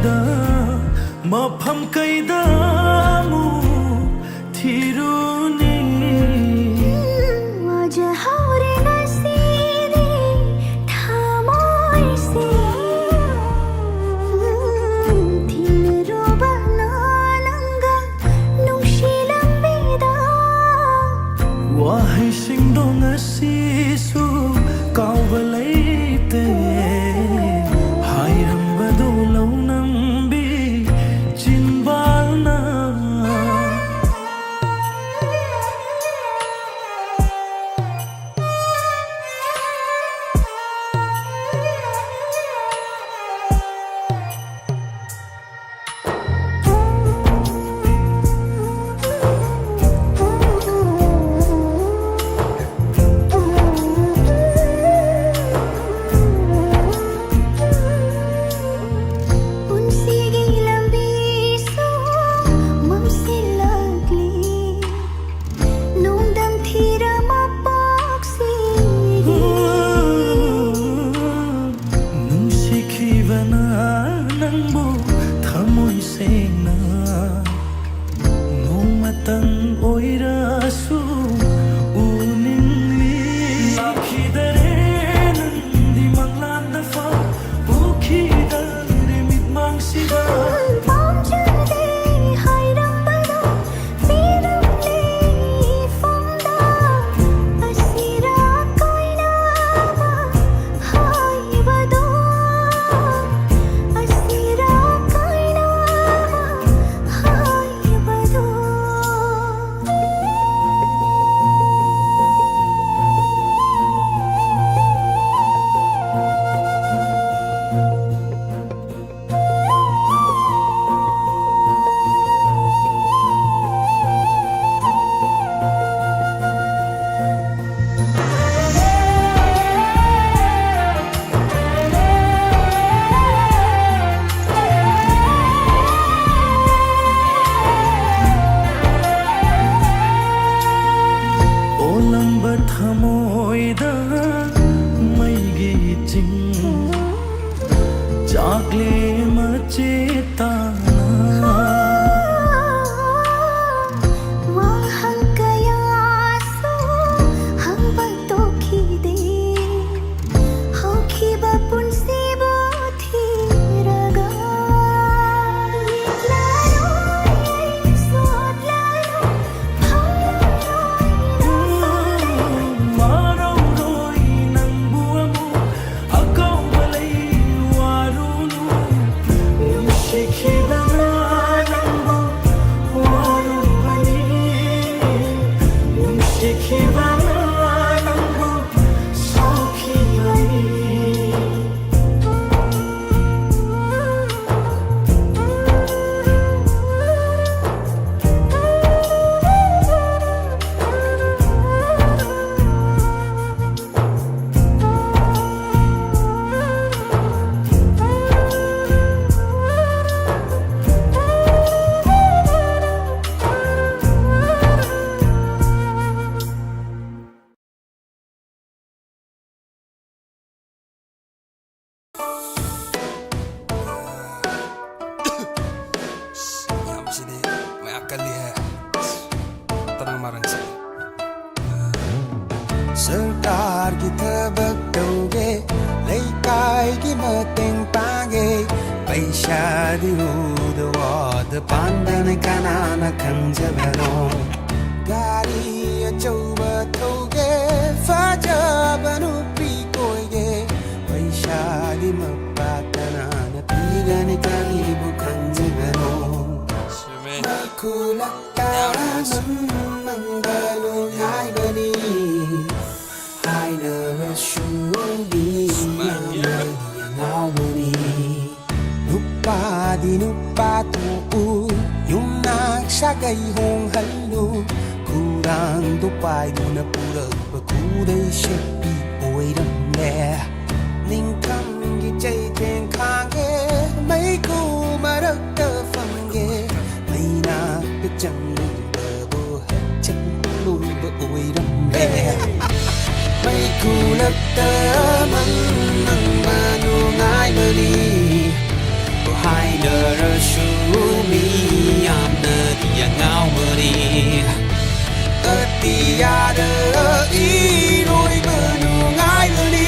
ꯀꯥꯏꯗ ꯃꯐꯝ ꯀꯩꯗ ꯑꯃꯨꯛ ꯊꯤꯔꯨꯅꯤ 와저하오리 날씨니 다모이시 뒤로 바나난가 농실랍니다 ꯋꯥꯍꯩꯁꯤꯡꯗꯣ ꯉꯁꯤꯁꯨ ꯀꯥꯎꯕ ꯂꯩꯇꯦ ꯍꯥꯏꯔꯝꯕꯗꯣ ꯂꯧꯅꯝꯕꯤ ꯆꯤꯟꯕꯥꯜꯅ 운시기 람비소 맘실라글리 농담 티라마 뻑시기 ꯅꯨꯡꯁꯤꯈꯤꯕꯅ ꯅꯪꯕꯨ ꯊꯃꯣꯏ ꯁꯦꯡꯅ ꯅꯣꯡꯃꯇꯪ ꯑꯣꯏꯔꯁꯨ ꯎꯅꯤꯡꯂꯤ ꯂꯥꯛꯈꯤꯗꯔꯦ ꯅꯪꯗꯤ ꯃꯪꯂꯥꯟꯗ ꯐꯥꯎ ꯎꯈꯤꯗꯔꯦ ꯃꯤꯠꯃꯥꯡꯁꯤꯗ ꯄꯥꯝꯖꯗꯦ ꯍꯥꯏꯔꯝꯕꯗꯣ ꯄꯤꯔꯝꯂꯦ ꯏꯐꯝꯗ ꯑꯁꯤꯔꯥ ꯀꯥꯏꯅꯕ ꯍꯥꯏꯕꯗꯣ ꯑꯁꯤꯔꯥ ꯀꯥꯏꯅꯕ ꯍꯥꯏꯕꯗೋ ꯑꯣꯂꯝꯕ ꯊꯃꯣꯏꯗ ꯃꯩꯒꯤ ꯆꯤꯡ ꯆꯥꯛꯂꯦ ꯃꯆꯦꯠ ꯇꯥꯅ 와한 그야소 한발 또기대 허키바 뿐시보 티라가 이ట్లా로 예소라로 마로로이 낭부아무 아까워레이 와루누 시키다나 낭부 와루바니 시키다나 낭부 소키바니 Sini may akal lihat Tanang marang sa Sarkar ki thabak tauge Laikai ki mateng pange Paisha di udawad Pandan kanana khanjabano Gari achauba tauge Fajabanu pikoige Paisha di mapatanana Pigani karibu khanjabano Kulakaraman manggalu haibani Hainara shuri ngawani Nupa di nupa tuku Yung nagsagay hong halu Kurang dupay muna pulag Bakuday shepi oy ramle Ning kam gi chay teng khange May kumarak ta fange May nakachang babo hachang lulba oy ramle May kulak ta man nang manungay bali Hai nơ mani Atiada iroiba nungai mani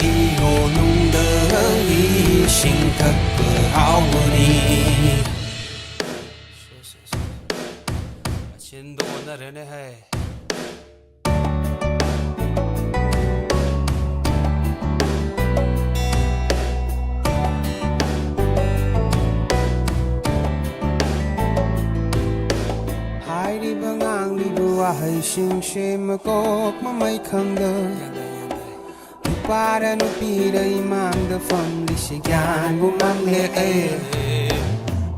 Iho nungda ising thakpa hao mani Chin do na rene hai Hay sinh she mà có mà mấy khăng đơ Nupa ra nupi ra imam da phong đi she gan bu mang le e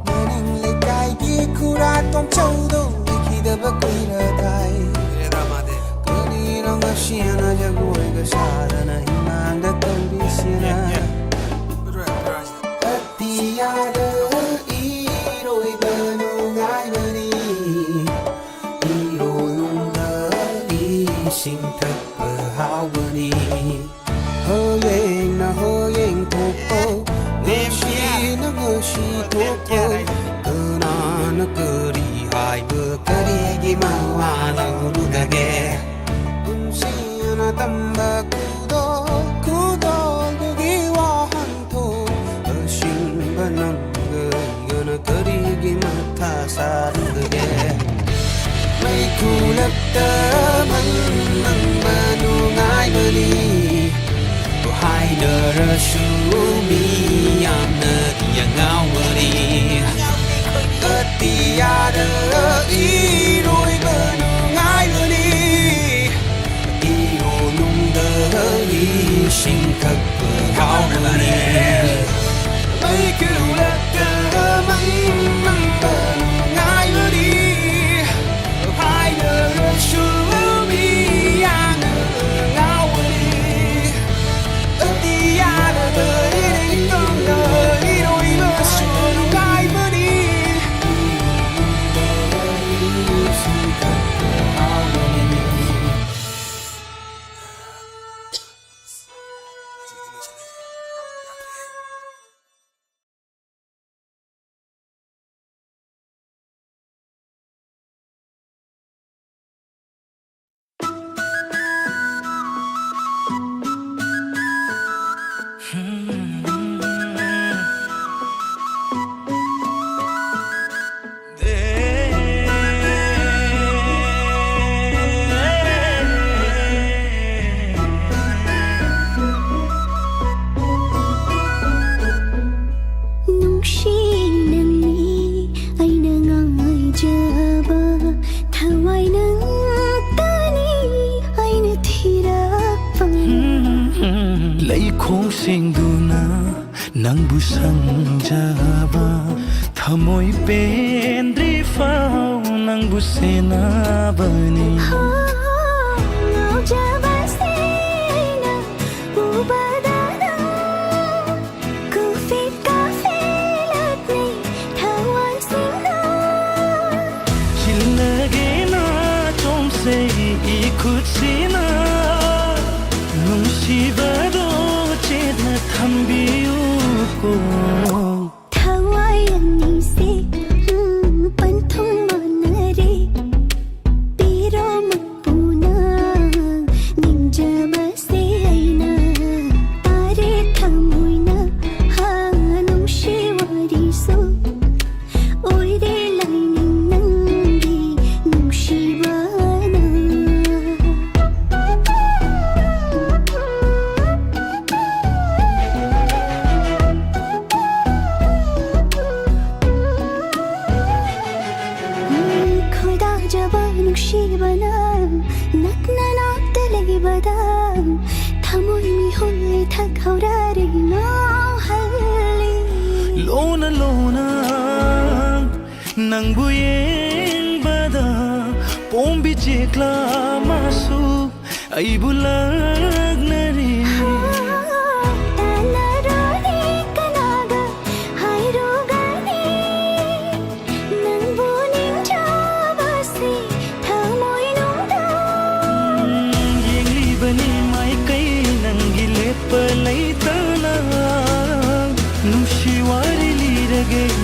Morning le kai ki kura tom chau do ki da ba kui ra dai Ko ni rong a shiana ja goi ga sa da na imam da tom bi sina Atiya da I roi ba no ngai ba ni Sinh thật bờ hao bờ đi hơi anh na hơi anh thuộc cô nghe si nó ngơ si thuộc cô cơ na nó cơ đi hai bờ cơ đi gì mà hoa nó đủ cả ghé cũng si na tâm bờ cú đô cô đi hoa hăng thô ở sinh bờ nằm gờ nó cơ đi gì mà tha xa đủ cả ghé mấy khu lập tơ măng banu ngai bali có hai nơ rơ su mi am nơ tia ngao bali tia đơ i đôi banu ngai bali i hồ nung đơ i sinh thật bờ hao bali mấy khu lập tơ măng banu ngai bali Show me I'm ngao đi Ati ada đời không đời đôi bờ xuân gai bờ đi Nangbu sangjaba thamoi pendri fau nangbu senabani ngau jaba sena ubadana kufit kafilatni thawan sina chilnage na chomse ikhut sina nungsibado chedna thambiu ko thawai ani se panthum manare piro mapuna ninja base aina tare thamuina hanum shiwari so oire lainin nangi num shivana Shibana nakna naktale bada thamoi mi holle thakhaurare no halli lona lona nangbu yeng bada pombi chekla masu ai bulagnari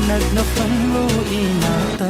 Nagna famlo inata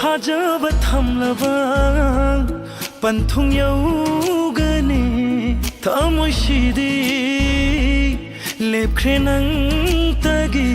थाजब थमलबा पंथुंग यौगने थमोइसिदि लेप्ख्रे नंतगी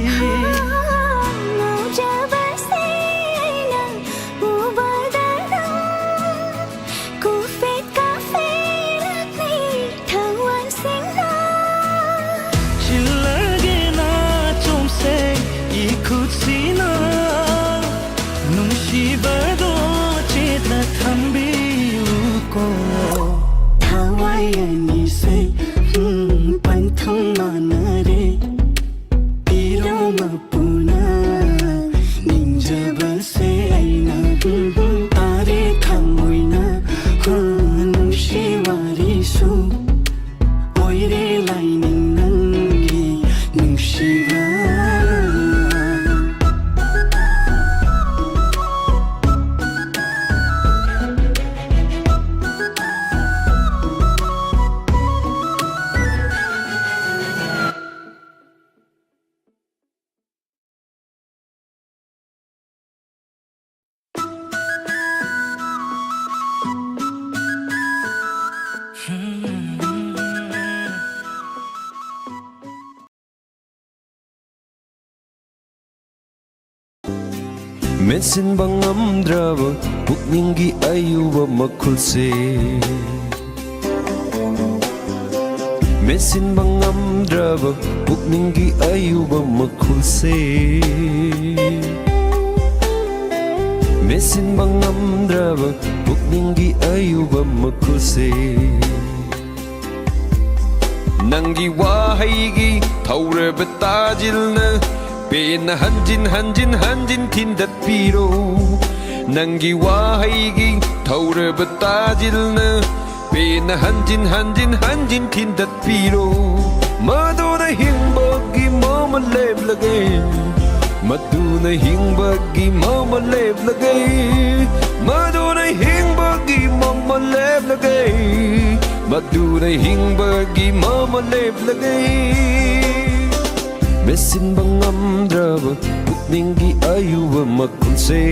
Mensin bangamdraba pukningi ayuba makulse Mensin bangamdraba pukningi ayuba makulse Mensin bangamdraba pukningi ayuba makulse Nangi wahaigi tauraba tajilna Pena hanjin hanjin hanjin tindat piro Nangi wahaigi taure batajilna Pena hanjin hanjin hanjin tindat piro Maduna hingbagi mama leb lagay Maduna hingbagi mama leb lagay Maduna hingbagi mama leb lagay Maduna hingbagi mama leb lagay Mesin bangamdraba pukningi ayuba makulse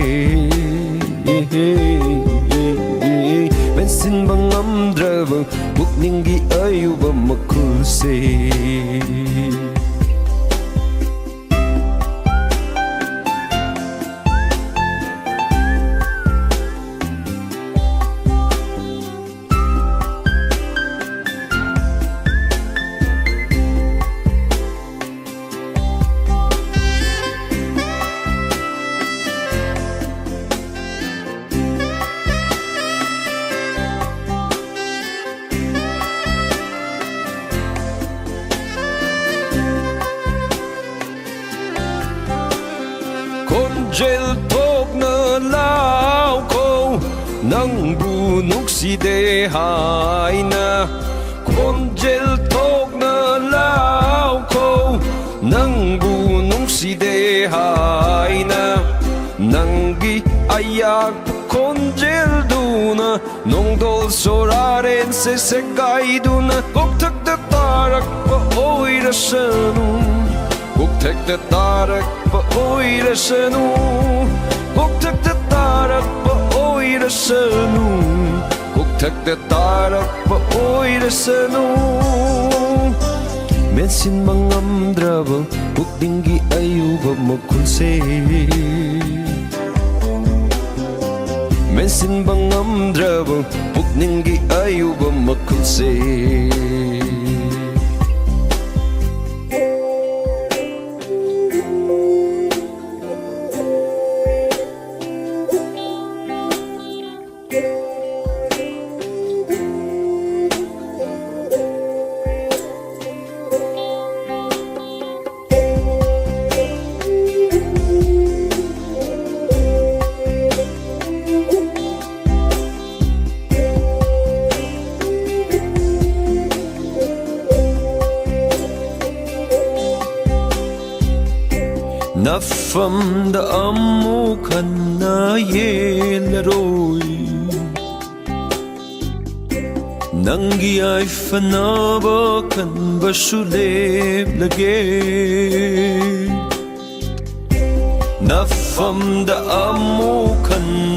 Mesin bangamdraba pukningi ayuba makulse Jel tok na lao ko nang bunuk si de hai na Kon jel tok na lao ko nang bunuk si de hai na Nangi ayak kon jel duna nong dol soraren se sekai duna Kok tak tak tarak pa oi rasanu Kok tak tak tarak pa oi rasanu Kok tak tak tarak pa oi rasanu Kok tak tak tarak pa oi rasanu Mensin mangamdraba pukningi ayuba makulse Mensin bangamdraba pukningi ayuba makulse Nafam da ammu kanna yelaroi Nangi ay fanaba kan basuleb lage Nafam da ammu kanna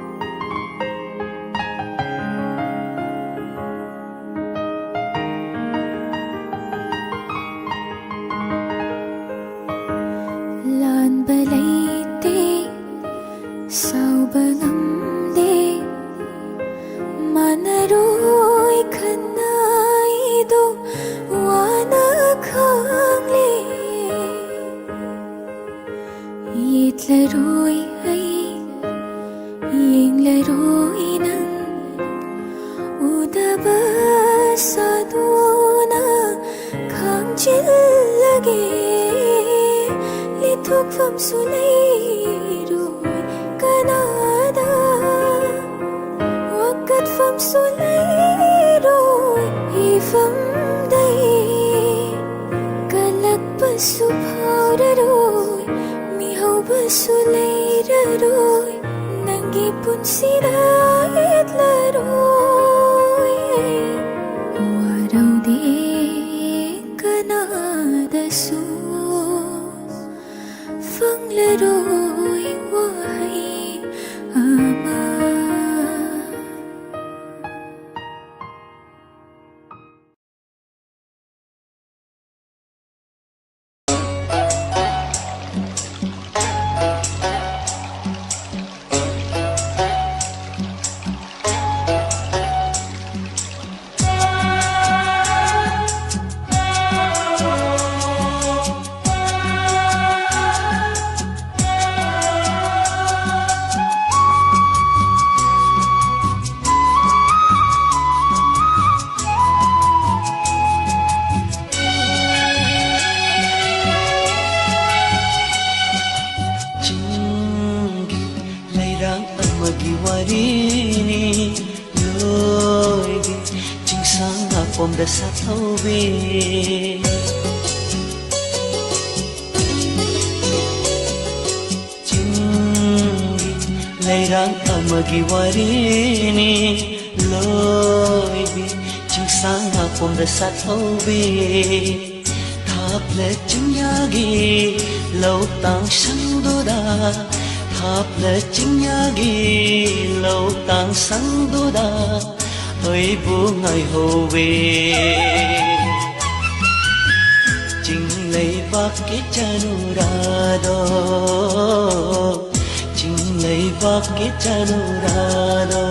ꯀꯥꯎꯕ ꯉꯝꯗꯦ ꯃꯥꯟꯅꯔꯣꯏ ꯈꯟꯅꯩꯗꯣ ꯋꯥꯅ ꯈꯪꯂꯦ ꯌꯦꯠꯂꯔꯣꯏ ꯑꯩ ꯌꯦꯡꯂꯔꯣꯏ ꯅꯪ ꯎꯗꯕ ꯁꯥꯗꯨꯅ ꯈꯥꯡꯖꯤꯜꯂꯒꯦ ꯂꯤꯊꯣꯛꯐꯝꯁꯨ ꯂꯩꯔꯣꯏ ꯀꯅꯥꯗ ꯋꯥꯀꯠꯐꯝꯁꯨ ꯂꯩꯔꯣꯏ ꯏꯐꯝꯗꯩ ꯀꯜꯂꯛꯄꯁꯨ ꯐꯥꯎꯔꯔꯣꯏ ꯃꯤꯍꯧꯕꯁꯨ ꯂꯩꯔꯔꯣꯏ ꯅꯪꯒꯤ ꯄꯨꯟꯁꯤꯗ ꯌꯦꯠꯂꯔꯣꯏ ꯋꯥꯔꯧꯗꯦ ꯀꯅꯥꯗꯁꯨ ꯐꯪꯂꯔꯣꯏ ꯋꯥꯍꯩ ꯑꯃ ꯄꯣꯝꯗ ꯁꯥꯊꯧꯕꯤ ꯆꯤꯡꯒꯤ ꯂꯩꯔꯥꯡ ꯑꯃꯒꯤ ꯋꯥꯔꯤꯅꯤ ꯂꯣꯏꯕꯤ ꯆꯤꯡꯁꯥꯡ ꯉꯥꯄꯣꯝꯗ ꯁꯥꯊꯧꯕꯤ ꯊꯥꯞꯂ ꯆꯤꯡꯌꯥꯒꯤ ꯂꯧꯇꯥꯡ ꯁꯪꯗꯨꯗ ꯊꯥꯞꯂ ꯆꯤꯡꯌꯥꯒꯤ ꯂꯧꯇꯥꯡ ꯁꯪꯗꯨꯗ ꯑꯩꯕꯨ ꯉꯥꯏꯍꯧꯋꯦ ꯆꯤꯡꯂꯩꯕꯥꯛꯀꯤ ꯆꯅꯨꯔꯥꯗꯣ ꯆꯤꯡꯂꯩꯕꯥꯛꯀꯤ ꯆꯅꯨꯔꯥꯗꯣ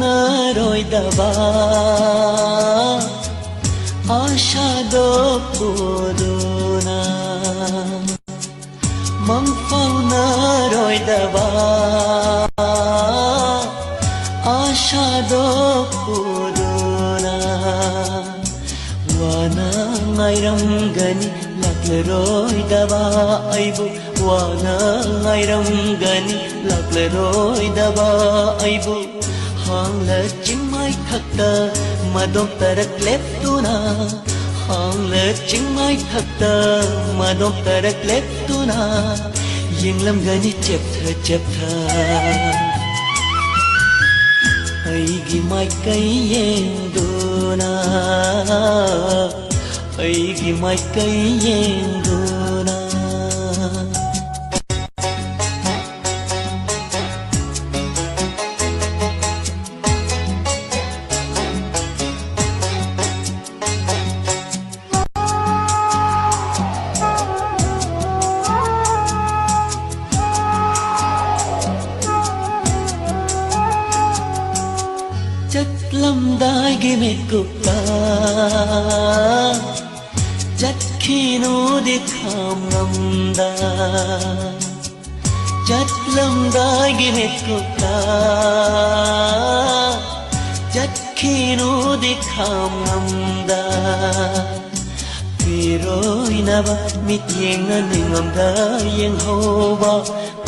ꯃꯪꯐꯥꯎꯅꯔꯣꯏꯗꯕ ಆಶಾದೋ ಪುದುನಾ ಮಂಫೌನರೋಯ್ದವ ಆಶಾದೋ ಪುದುನಾ ವಾನಾ ngairamgani lakleroidaba aibu wana ngairamgani lakleroidaba aibu hangla chingmai thakta madom tarak leptuna hangla chingmai thakta madom tarak leptuna yenglamgani cheptha aigi mai kai yengduna aigi mai kai yengduna Lamdai gimit gupta Jatkinu di tham lamda Jat lamdai gimit gupta Jatkinu di tham lamda Piroi naba mit yeng na ningamda yeng hoba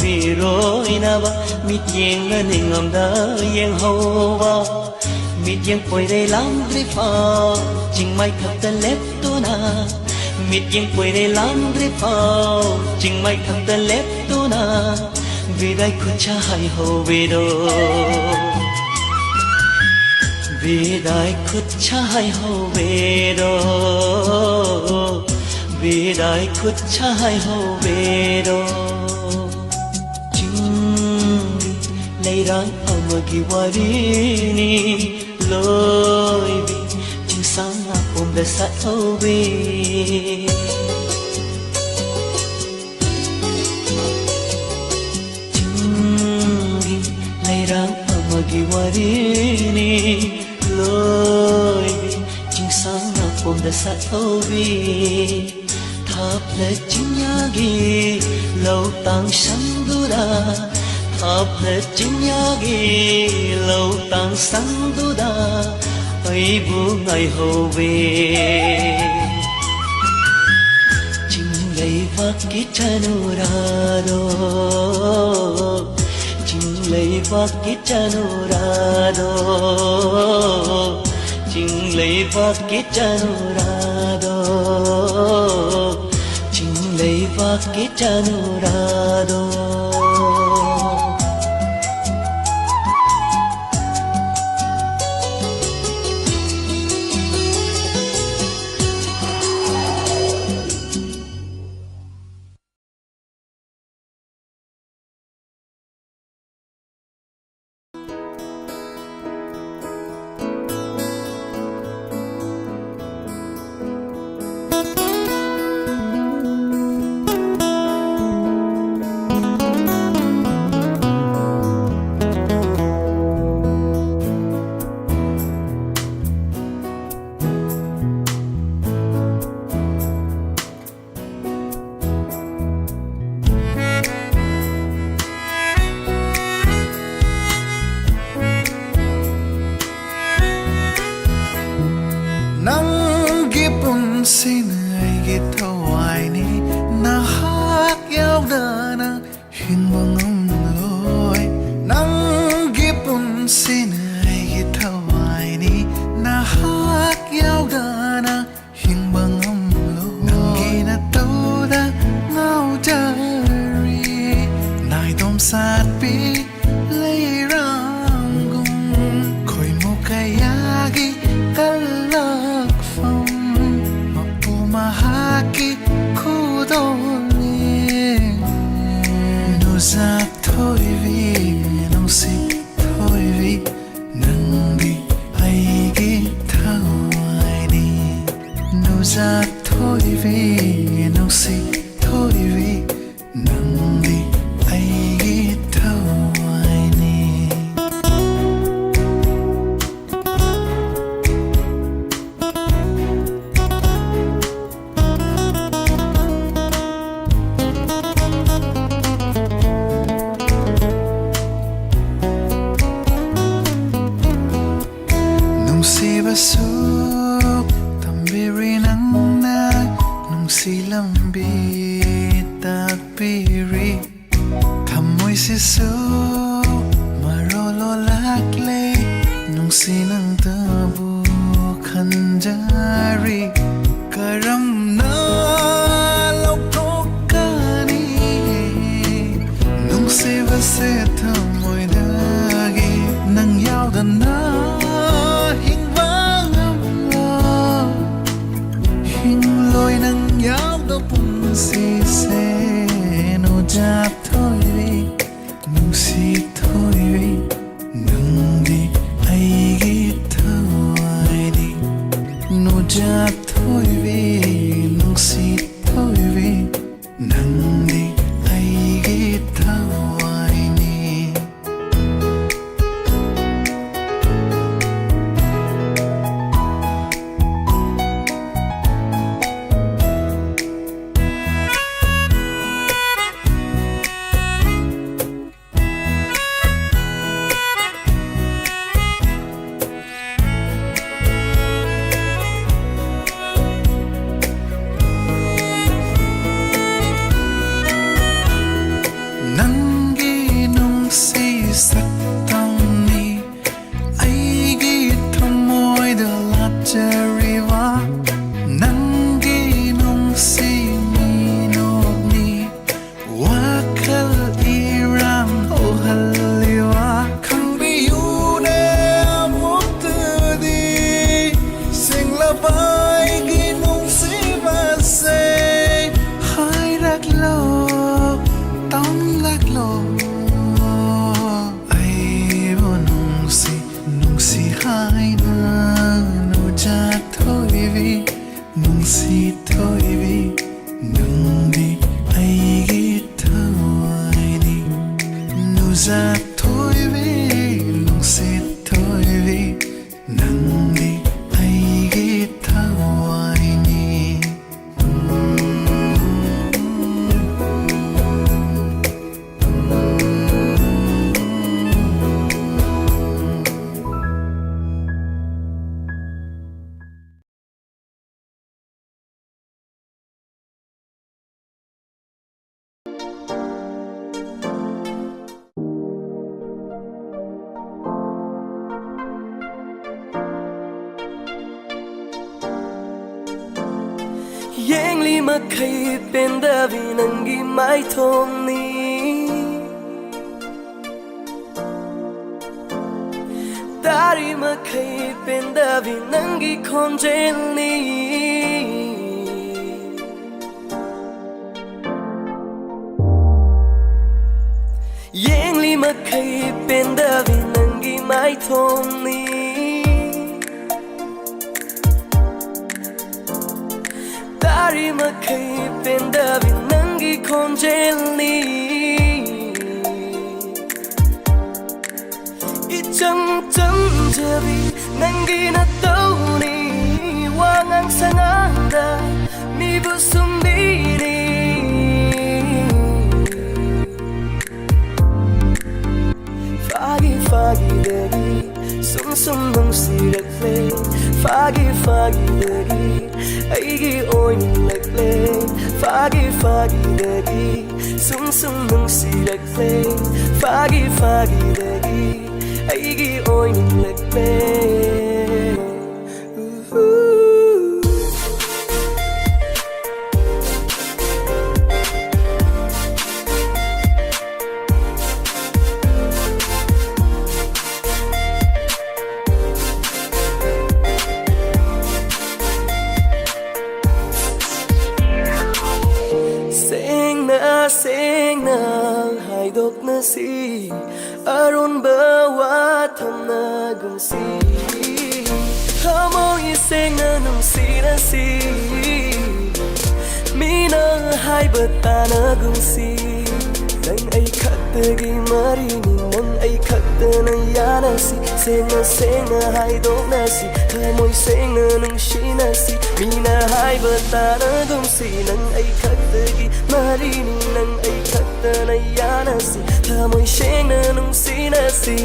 Piroi naba mit yeng na ningamda yeng hoba Mít yang quay đây lắm rì phò Chinh mai thật tên lép tu na Mít yang quay đây lắm rì phò Chinh mai thật tên lép tu na Vì đây cô cha hay hầu vì đồ Vidai khut chai ho vero Vidai khut chai ho vero Ching leirang amagi warini loi bi ching sang om da sat ho ve Ching leirang amagi warini loi bi ching sang om da sat ho ve thap le ching ya gi lâu tang sang du da thap le ching ya gi lâu tang sang du da ai bu ngai ho ve ching lei va ki chanu ra do ching lei va ki chanu ra do ching lei va ki chanu ra do ching lei va ki chanu ra do Nắng gipun xin ai git thawai ni na hak yaw da na hin bangam loi Nắng gipun xin ai git thawai ni na hak yaw da na hin bangam loi Nang gina tau da ngau jari nai dom sat pi lei rang gung khoi mo kayagi kalak phong mapu mahaki kudoli nu zap thoi vi nong si thoi vi nang di ai gi thawai ni nu zap thoi vi nong si thoi vi nang di ai gi thawai ni Nung si basuk tambiri nang na nung si lambi takbiri Kamoy si su marolo lakle nung si nang tabu kanjari Karam na lokokani nung si basit tamoy dagi nang yaw da na hing vang lo hing loi nang yaw da pun si se no jap thoi vi nung si thoi vi nang di ai gi thawai di no jap thoi vi nung si thoi vi nang di ai gi thawai ni Yengli makai pendavi nangi mai thongni Dari makai pendavi nangi khonjelni Yengli makai pendavi nangi mai thongni Dari makai pendavi nangi khonjelni Ichang chang javi nangi na tauni Wangang sanganda mi busumbiri Fagi fagi lagi sum sum nung sirakle Fagi fagi lagi aigi oi lagle Fagi fagi lagi sum sum nung sirakle Fagi fagi lagi aigi oi lagle Seng na haidok na si Aron bawa tham na gung si Hamo iseng na nung si na si Mina hai bata na gung si Nang ay katagi marini Nang ay katana yana si Seng na haidok na si Hamo iseng na nung si na si Mina hai bata na gung si Nang ay katagi marini Nang ay katana yana si Hamoy siyang na nung sinasi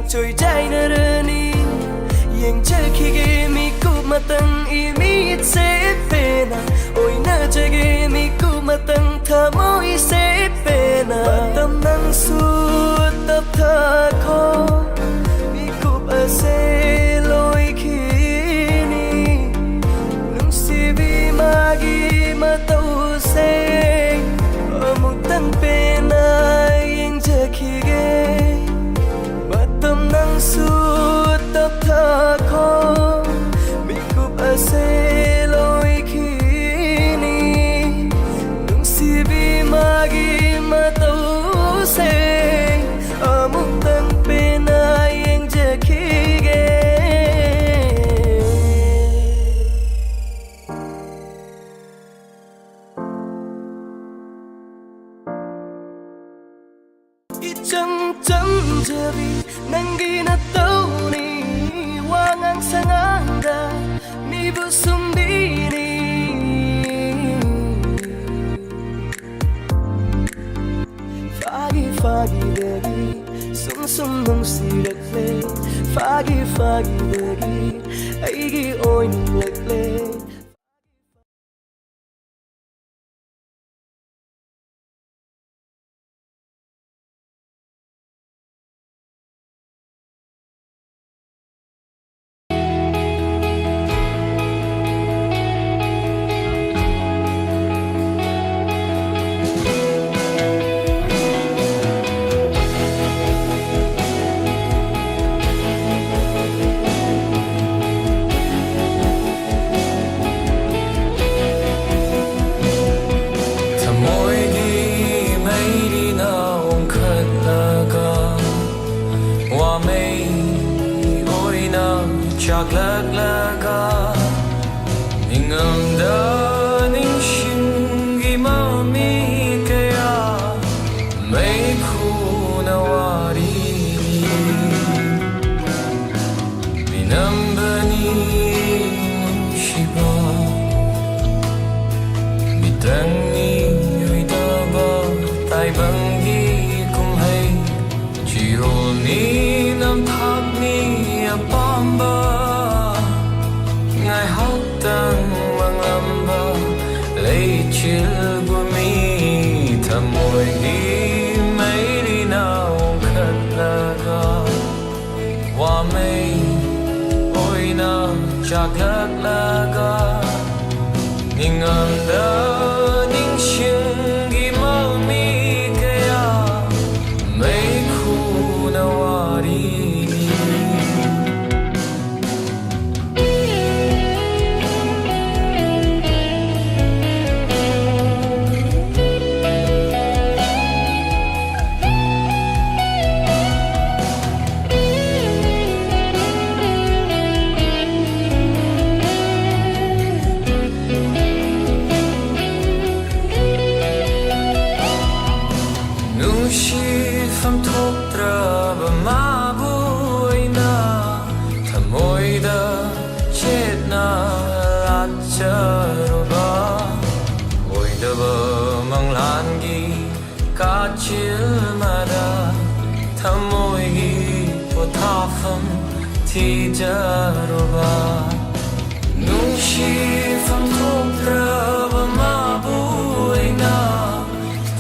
Trôi trái nơ rơ ni Yang chơi khi ghê mi cúp mà tăng y mi ít xếp về nà Ôi nơ chơi ghê mi cúp mà tăng thơ mô y xếp về nà Và tâm năng suốt tập thơ khó Mi cúp ở xe lôi khi ni Nung si vi ma ghi mà tàu xe Ở một tăng bê nà Yang chơi khi ghê Tâm năng suốt tập thơ khó Mi cúp ở xe lôi khi ni Nung si vi ma ghi mà tàu xe Ở một tầng bên ai anh chờ khi ghé Ichang chang javi Nangi na tauni Wangang sanganda Mi busumbiri Fagi fagi lagi Sum sum nung sirakle Fagi fagi lagi Aigi oi lagle chạc lắc laka Ninganda ning shin gi mami kaya May kunawari Binambani ni nam tháp ni apamba ngài hóc tăng mang lamba lấy chill của mi thầm môi đi mấy đi nào khát là ga hoa mây ôi na chạc lắc là ga ning âm đơ ning xin gi mau mi kaya mấy khu nào đi thì giờ ba nung chi phong thốc ra và ma bụi na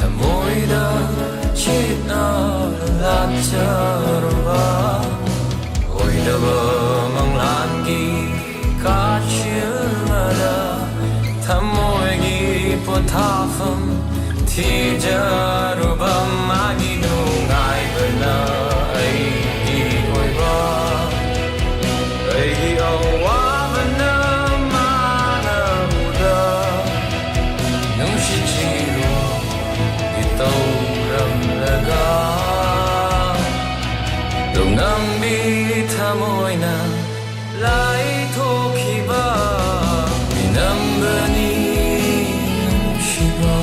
thầm môi đã chết na là chờ ba ôi đã bờ mang lan ghi cá chiếu mà đã thầm môi ghi po tha phẩm thì giờ ba mà đi nung ai bên na ai đi ôi ba oh, wabana mana muda nung si chiro ito ram laga dong nam bi thamoy na lai thoki ba minam bani nung shiba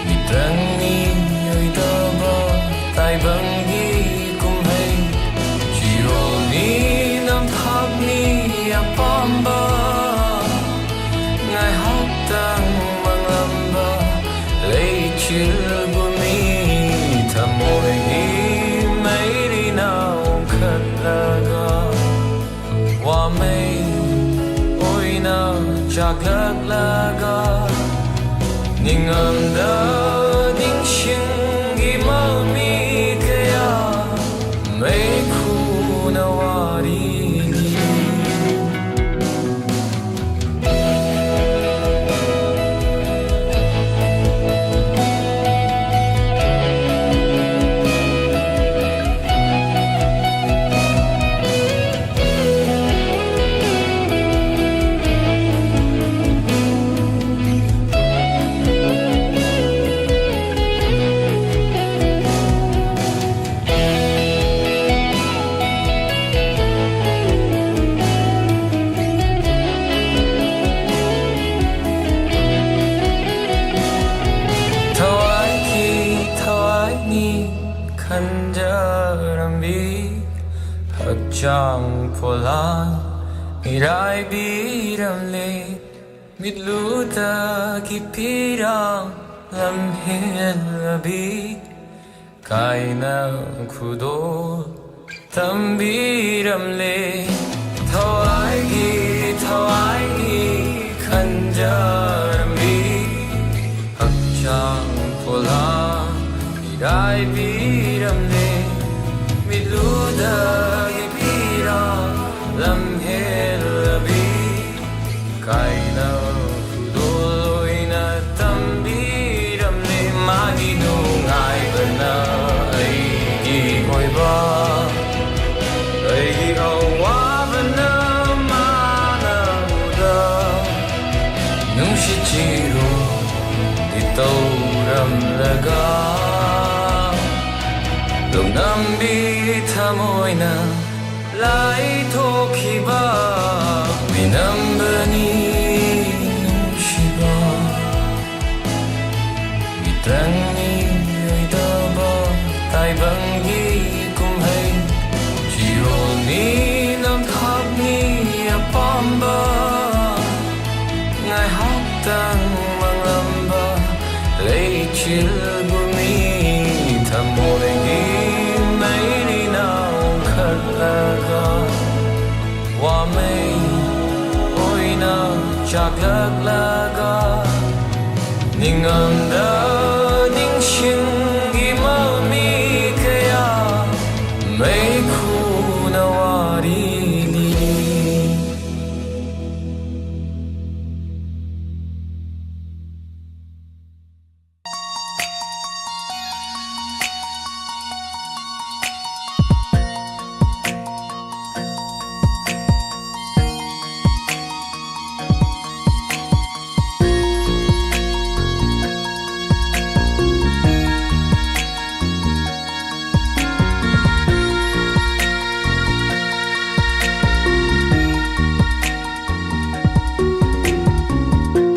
mitrang ni yoy da ba tai bang apamba ngai hóc tăng mang lamba lấy chill của mi thầm môi nghĩ mấy đi nào khát là ga hoa mây ôi nào chạc lắc là ga ning âm đơ ning xin gi mau mi kaya mấy khu nào đi chang pola mirai biram le mitluta ki pirang lam hen labi kaina khudo tam biram le thawai gi khanjaram bi hak chang pola mirai biram le mitluta lam hel labi kaina khudoi na tambi ram le magi no ngai bana ai gi hoi ba ai gi awa bana mana muda nung shi chiro ito ram laga dong nam bi thamoy na lai thoki ba minam bani nung shiba mitrang ni ay da ba tai bang gi kum hay chiro ni nam thap ni apamba ngai hóc tăng mang lamba lấy chill của mi thầm môi 막락라가 닝언더 닝싱이 마음이 그야 메이쿠 나와리니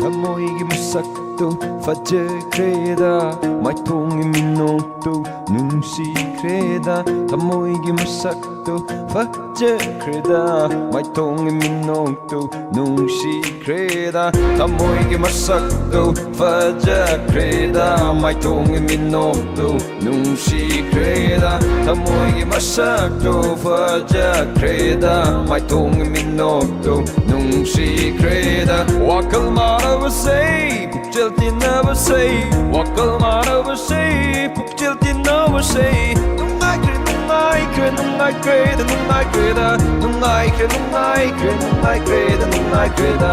Tamoigi musakto faje kreda mai tongi minotto nun si creda Tamoigi musakto faje kreda mai tongi minotto nun si creda Tamoigi musakto faje kreda mai tongi minotto nun si creda Tamoigi musakto faje kreda mai tongi minotto non si creda Wakal mara say Pukjalti never say Wakal mara say Pukjalti never say Nungai kre nungai kre nungai kreda nungai kreda Nungai kre nungai kre nungai kreda nungai kreda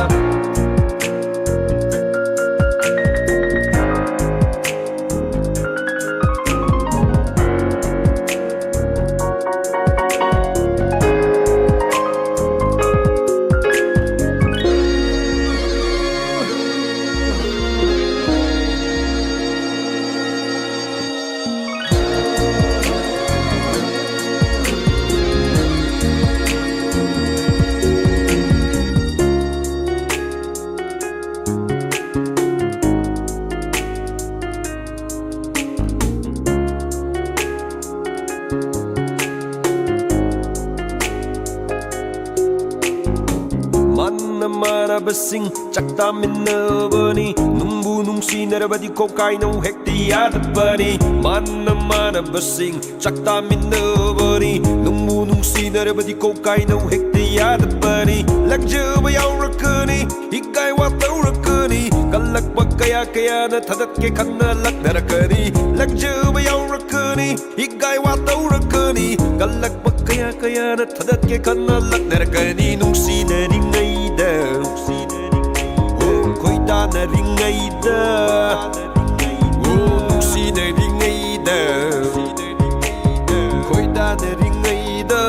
Basing cakta minabani numbu nungsi narabadi ko kai no hekti adabani mana basing cakta minabani numbu nungsi narabadi ko kai no hekti adabani lagja bayaw rakani hikai wa taw rakani kalak bakaya kaya na thadat ke khanna lak narakani lagja bayaw rakani hikai wa taw rakani kalak bakaya kaya na thadat ke khanna lak narakani nungsi naringai da Koita na ringay da Nungsi na ringay da Koita na ringay da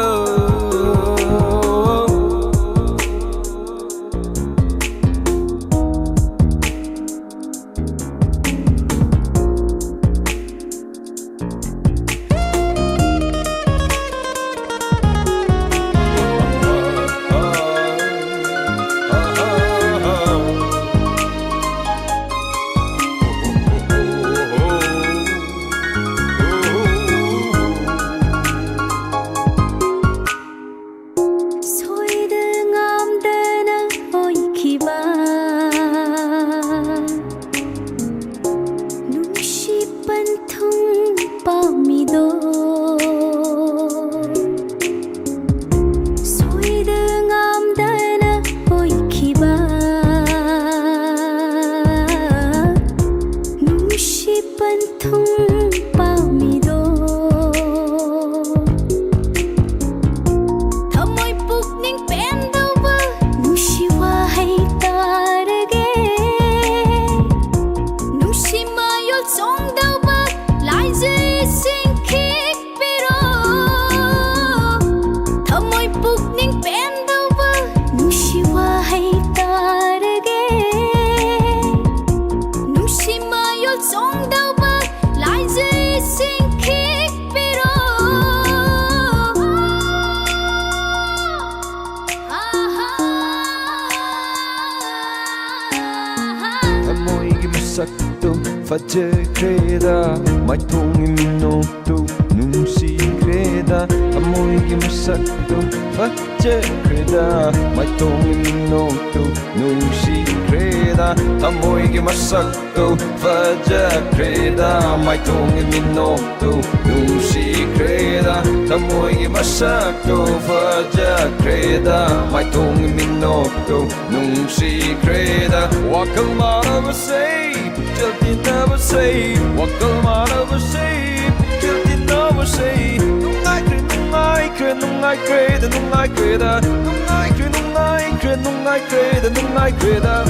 Faje creda mai tongi minotto non si creda amoi che masacto faje creda mai tongi minotto non si creda amoi che masacto faje creda mai tongi minotto non si creda Tamoy masakto fajakreda Mai tong minokto nung si kreda Wakal marabasay Jalti nabasay Wakal marabasay Jalti nabasay Nungay kreda Nungay kreda Nungay kreda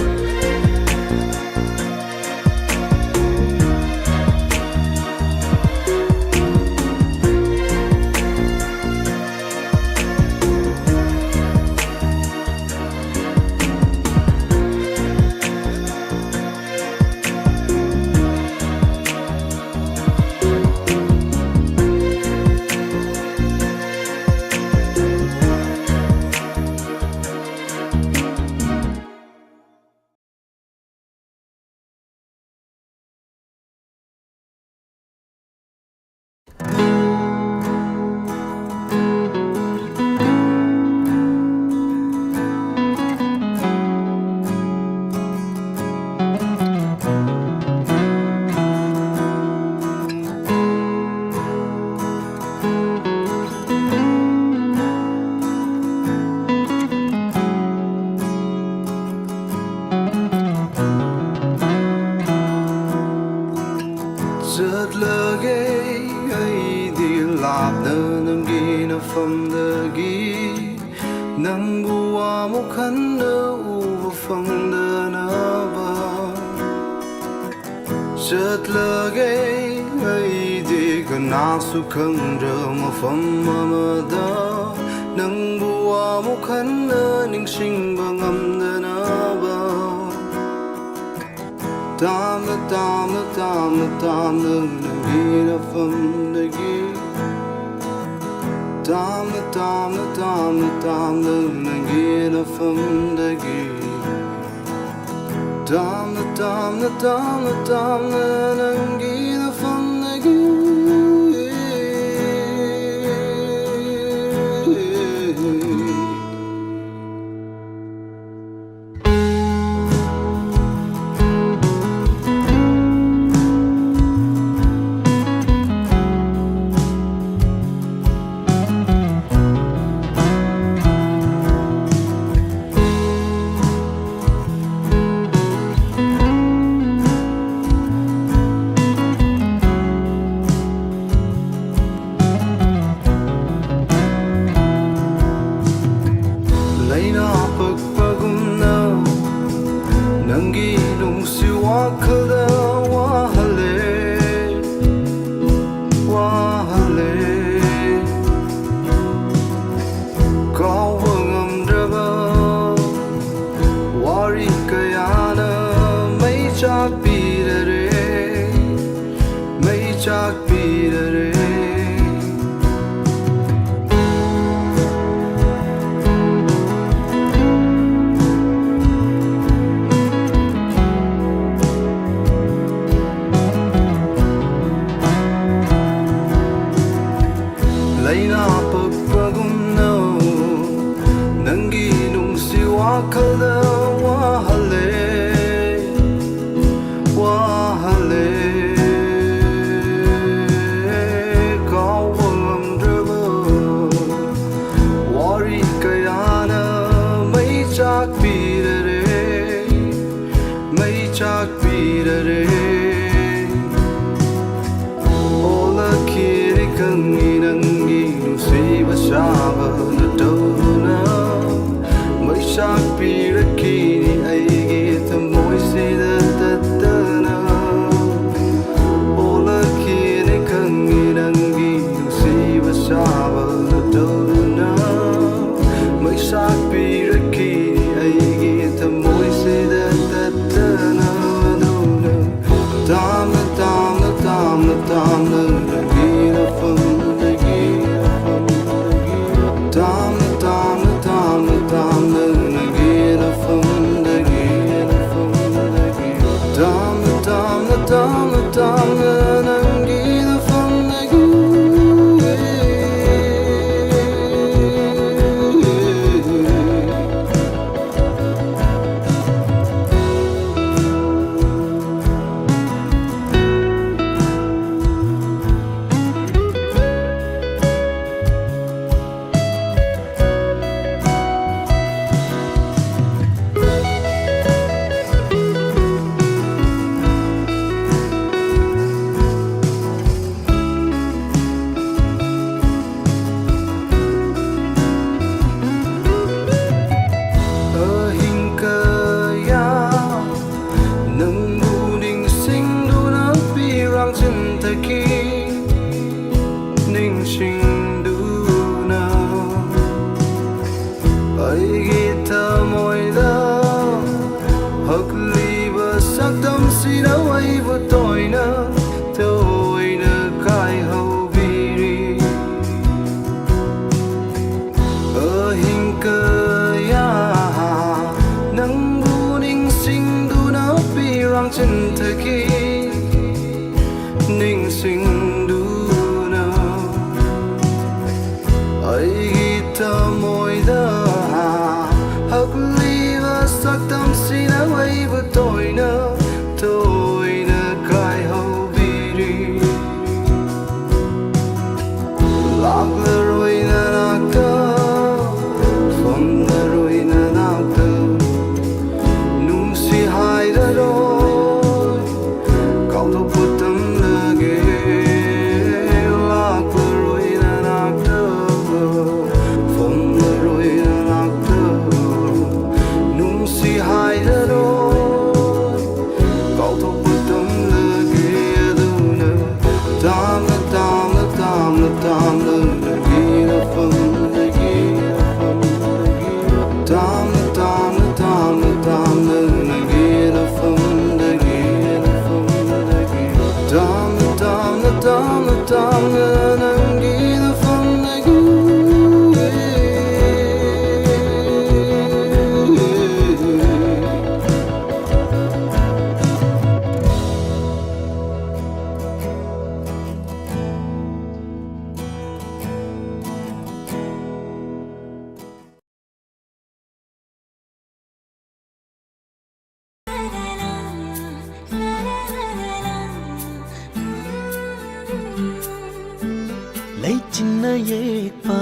Leichina yekpa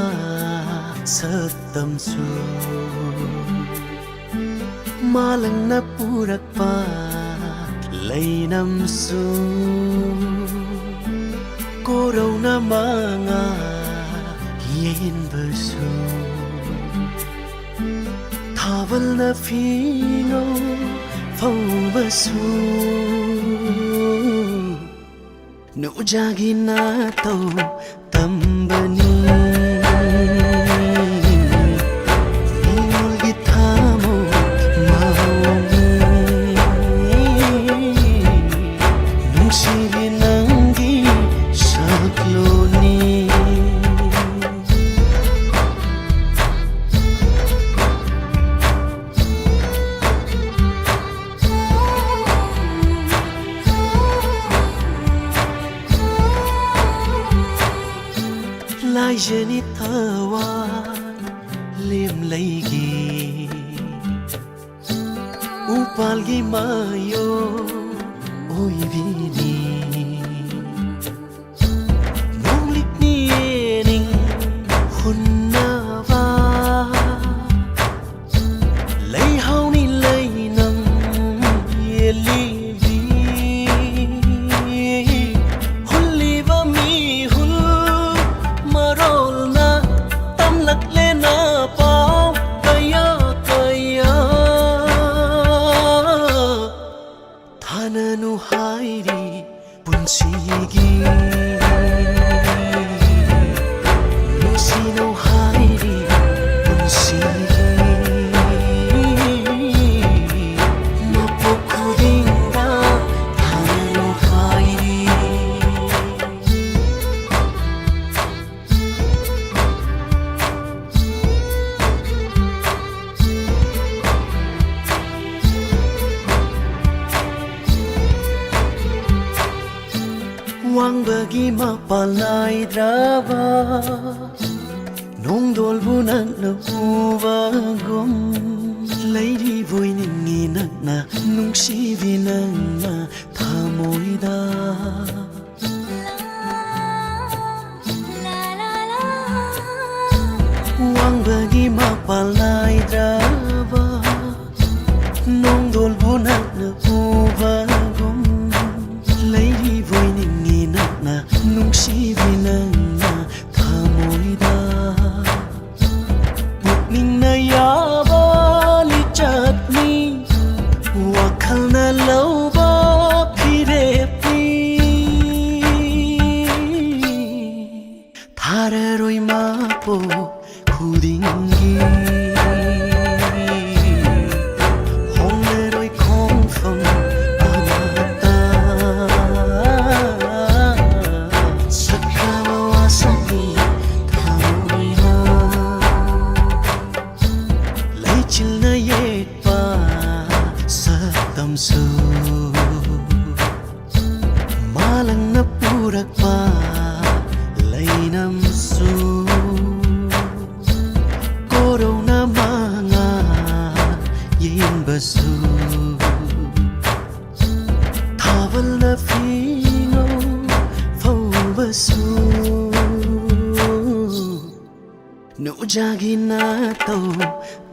satamsu Malang na purakpa Lainamsu Koraw na mga yen bersu Tawal na fingo Fau basu No jagi na tau tambani Ingol gitamo maungi Nung silinanggi sakloni Lai jeni tawa lim laigi Upal gi mayo oi vini Nong lik ni ening hunnawa Lai hau ni lai nang yeli Hananu hairi punsigi Nusino hairi punsigi Mapukudinga hananu hairi Wang bagi mapalay draba Nung dolbunan na ubagom Lady boy ninginak na Nung sibinan na tamoy da Wang bagi mapalay draba Nung dolbunan na ubagom Lady boy ninginak na Nung sibinan na tamoy da Bukning na yaba lichat ni Wakal na lauba pirepi Thararoy mapo kudingi Hongleroy kongfang Satamsu Malang na purak pa Lainamsu Koraw na नुजागी ना तो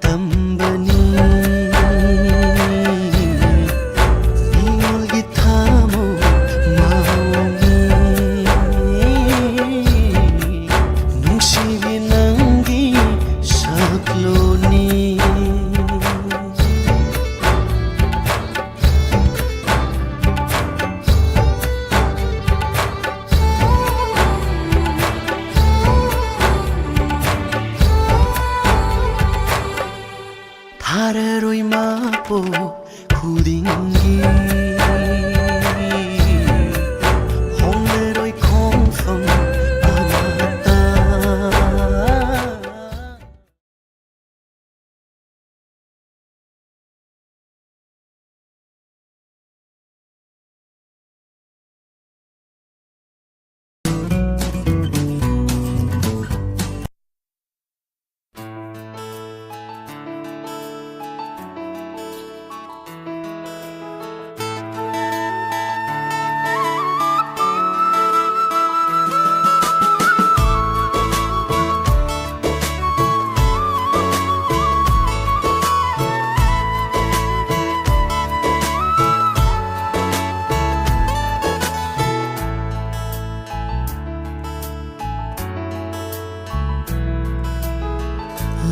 तंबनी इमोलगी थामो माओगी नुसीबी नंगी sakloनी Hararoi mapo kudingi Hongeroi kongfang amata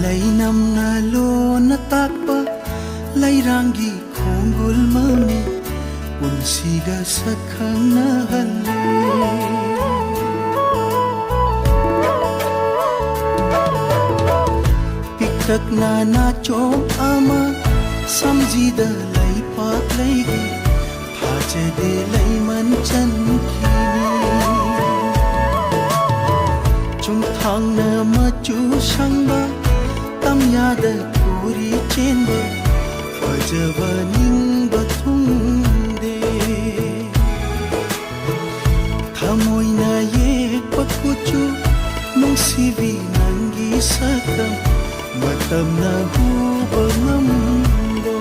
Lainam na lo na takpa Lairangi konggol mami Unsiga sakhang na hali Pikak na nachom ama Samjida lai pak laigi Hajade lai manchan kini Chung thang na machu sangba Tam yada kuri chenba Fajaba ningba thungde Thamoy na yek pakuchu Nungsibi nangi satam Matam na huba ngamdo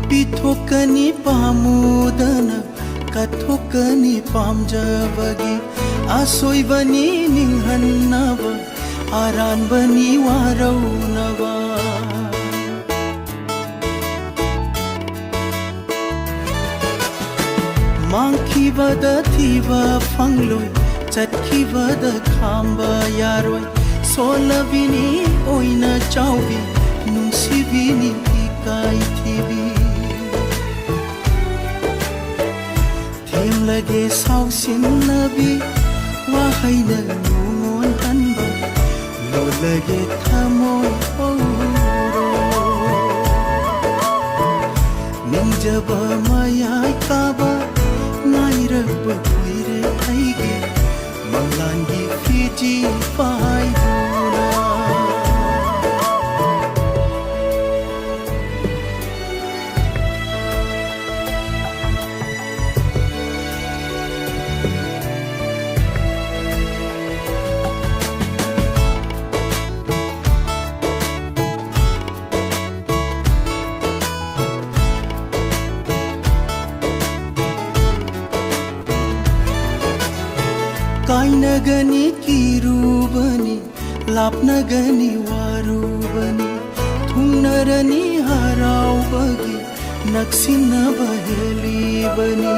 Pithokani pamudana kathokani pamjabagi asoi bani ninghannava aran bani waraunava mangkhibada thiba phangloi chatkibada khamba yaroi solabini oina chaubi nungsibini ikai thibi lage sau sin nabi wahai na nungon hanba lo lage thamoy oro ninjaba mayai kaba nairab huire aige manglangi fiji pai dura Kainagani kirubani lapnagani warubani thungnarani haraubagi naksina baheli bani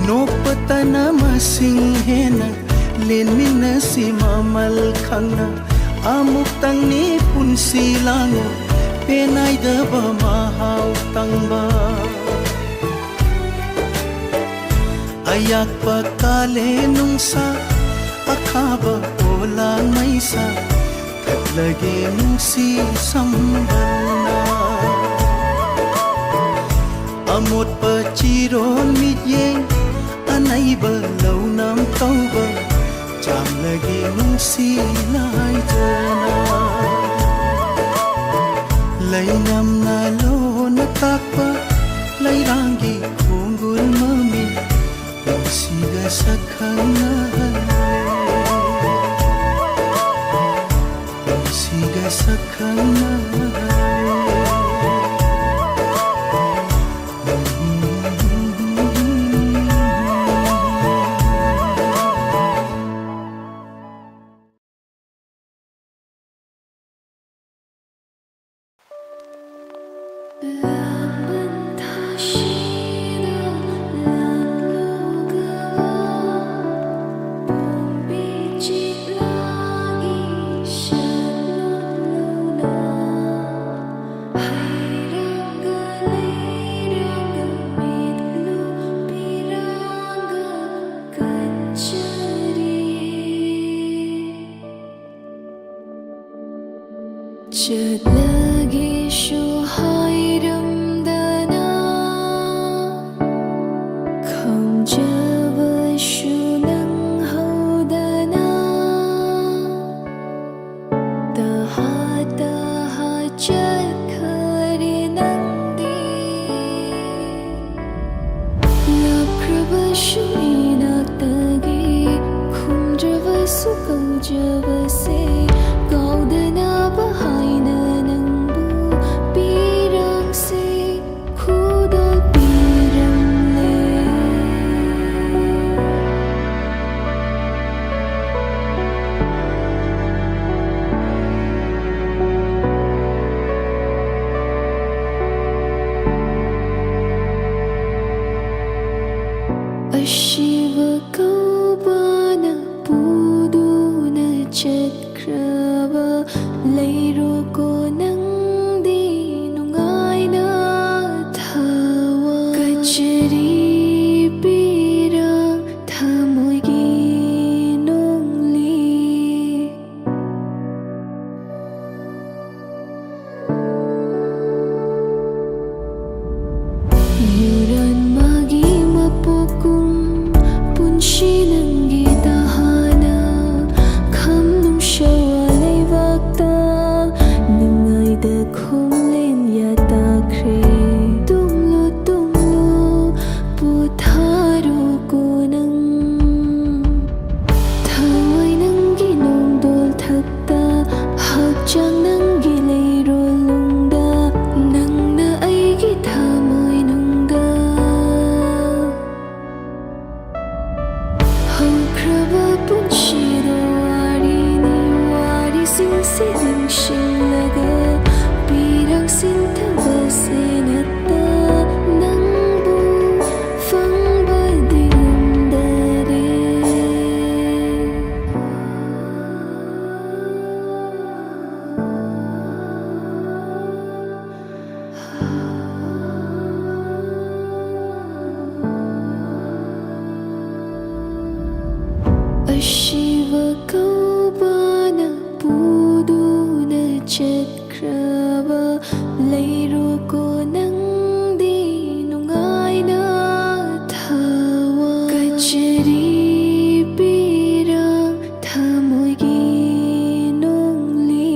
nopatana masing hena lenmina si mamal khangna amuk tangni punsi lango penai daba mahau tangba ayak pakale nungsa akhaba ola maisa katlage nungsi sambalna ꯑꯃꯣꯠꯄ ꯆꯤꯔꯣꯟ ꯃꯤꯠꯌꯦꯡ ꯑꯅꯩꯕ ꯂꯧꯅꯝ ꯇꯧꯕ ꯆꯥꯝꯂꯒꯤ ꯅꯨꯡꯁꯤꯅ ꯍꯥꯏꯖꯅ ꯂꯩꯅꯝꯅ ꯂꯣꯟꯅ ꯇꯥꯛꯄ ꯂꯩꯔꯥꯡꯒꯤ ꯈꯣꯡꯒꯨꯜ ꯃꯃꯤꯡ ꯅꯨꯡꯁꯤꯒ ꯁꯛꯈꯪꯅꯍꯜꯂꯦ ꯅꯨꯡꯁꯤꯒ ꯁꯛꯈꯪꯅꯍꯜꯂꯦ ꯆꯠꯂꯒꯦꯁꯨ ꯍꯥꯏꯔꯝꯗꯅ ꯈꯪꯖꯕꯁꯨ ꯅꯪꯍꯧꯗꯅ ꯇꯍꯥ ꯇꯍꯥ ꯆꯠꯈꯔꯦ ꯅꯪꯗꯤ ꯂꯥꯞꯈ꯭ꯔꯕꯁꯨ ꯏꯅꯥꯛꯇꯒꯤ ꯈꯨꯝꯗ꯭ꯔꯕꯁꯨ ꯀꯧꯖꯕꯁꯦ ꯀꯥꯎꯗꯅꯕ ꯍꯥꯏꯅ ꯅꯪꯕꯨ ꯄꯤꯔꯪꯁꯦ ꯈꯨꯗꯣꯜꯄꯤꯔꯝꯂꯦ ꯑꯁꯤꯕ ꯀꯧꯕꯅ ꯄꯨꯗꯨꯅ ꯆꯠꯈ꯭ꯔꯕ ꯂꯩꯔꯣꯀꯣ ꯅꯪꯗꯤ ꯅꯨꯡꯉꯥꯏꯅ ꯊꯋꯥ ꯀꯆꯔꯤ ꯄꯤꯔꯪ ꯊꯃꯣꯏꯒꯤ ꯅꯣꯡꯂꯤ ꯌꯨꯔꯥꯟꯃꯥꯒꯤ ꯃꯄꯣꯛꯀꯨꯝ ꯄꯨꯟꯁꯤ ꯅꯪꯒꯤ ꯇꯍꯥꯅ ꯈꯝ ꯅꯨꯡꯁꯥꯋꯥ ꯂꯩꯕꯥꯛꯇ ꯅꯤꯡꯉꯥꯏꯗ ꯈꯣꯡꯂꯦꯟ ꯌꯥꯇꯥꯈ꯭ꯔꯦ ꯇꯨꯝꯂꯨ ꯇꯨꯝꯂꯨ ꯄꯣꯊꯥꯔꯣꯀꯣ ꯅꯪ ꯊꯋꯥꯏ ꯅꯪꯒꯤ ꯅꯣꯡꯗꯣꯜ ꯊꯛꯇ ꯍꯛꯆꯥꯡ ꯅꯪꯒꯤ ꯂꯩꯔꯣꯜꯅꯨꯡꯗ ꯅꯪꯅ ꯑꯩꯒꯤ ꯊꯃꯣꯏꯅꯨꯡꯗ ꯍꯧꯈ꯭ꯔꯕ ꯄꯨꯟꯁꯤꯗ ꯋꯥꯔꯤꯅꯤ ꯋꯥꯔꯤꯁꯤꯡꯁꯦ ꯅꯤꯡꯁꯤꯡꯂꯒ ꯄꯤꯔꯪ ꯁꯤꯟꯊꯕꯁꯦ ꯅꯠꯇ ꯅꯪꯕꯨ ꯐꯪꯕꯗꯤ ꯉꯝꯗꯔꯦ ꯑꯁꯤꯕ ꯀꯧꯕꯅ ꯄꯨꯗꯨꯅ ꯆꯠꯈ꯭ꯔꯕ ꯂꯩꯔꯣꯀꯣ ꯅꯪꯗꯤ ꯅꯨꯡꯉꯥꯏꯅ ꯊꯋꯥ ꯀꯆꯔꯤ ꯄꯤꯔꯪ ꯊꯃꯣꯏꯒꯤ ꯅꯣꯡꯂꯤ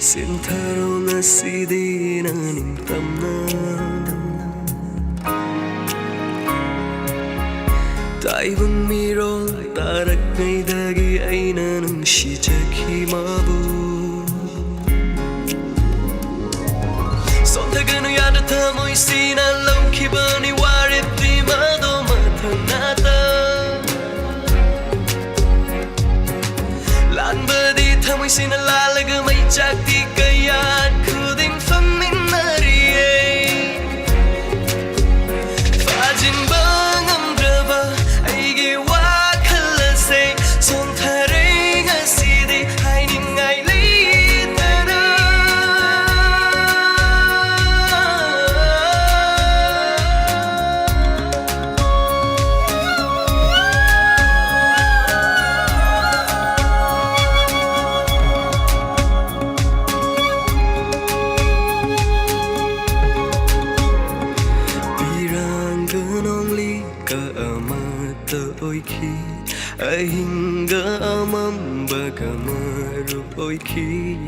Sintaro nga sidi na nintam na Taibang mirol tarak ngay dagi ay nanang shijak himabu Sontagano yada tamoy sinalaw kibani warit di mado matanata Lan badi tamoy sinalalaga may jakti kaya't kuding faminariye Fajin bang amdraba ay giwa kalasay Sontaray nga sidi ay ningay litana Oiki ahingga amam bagamaru oiki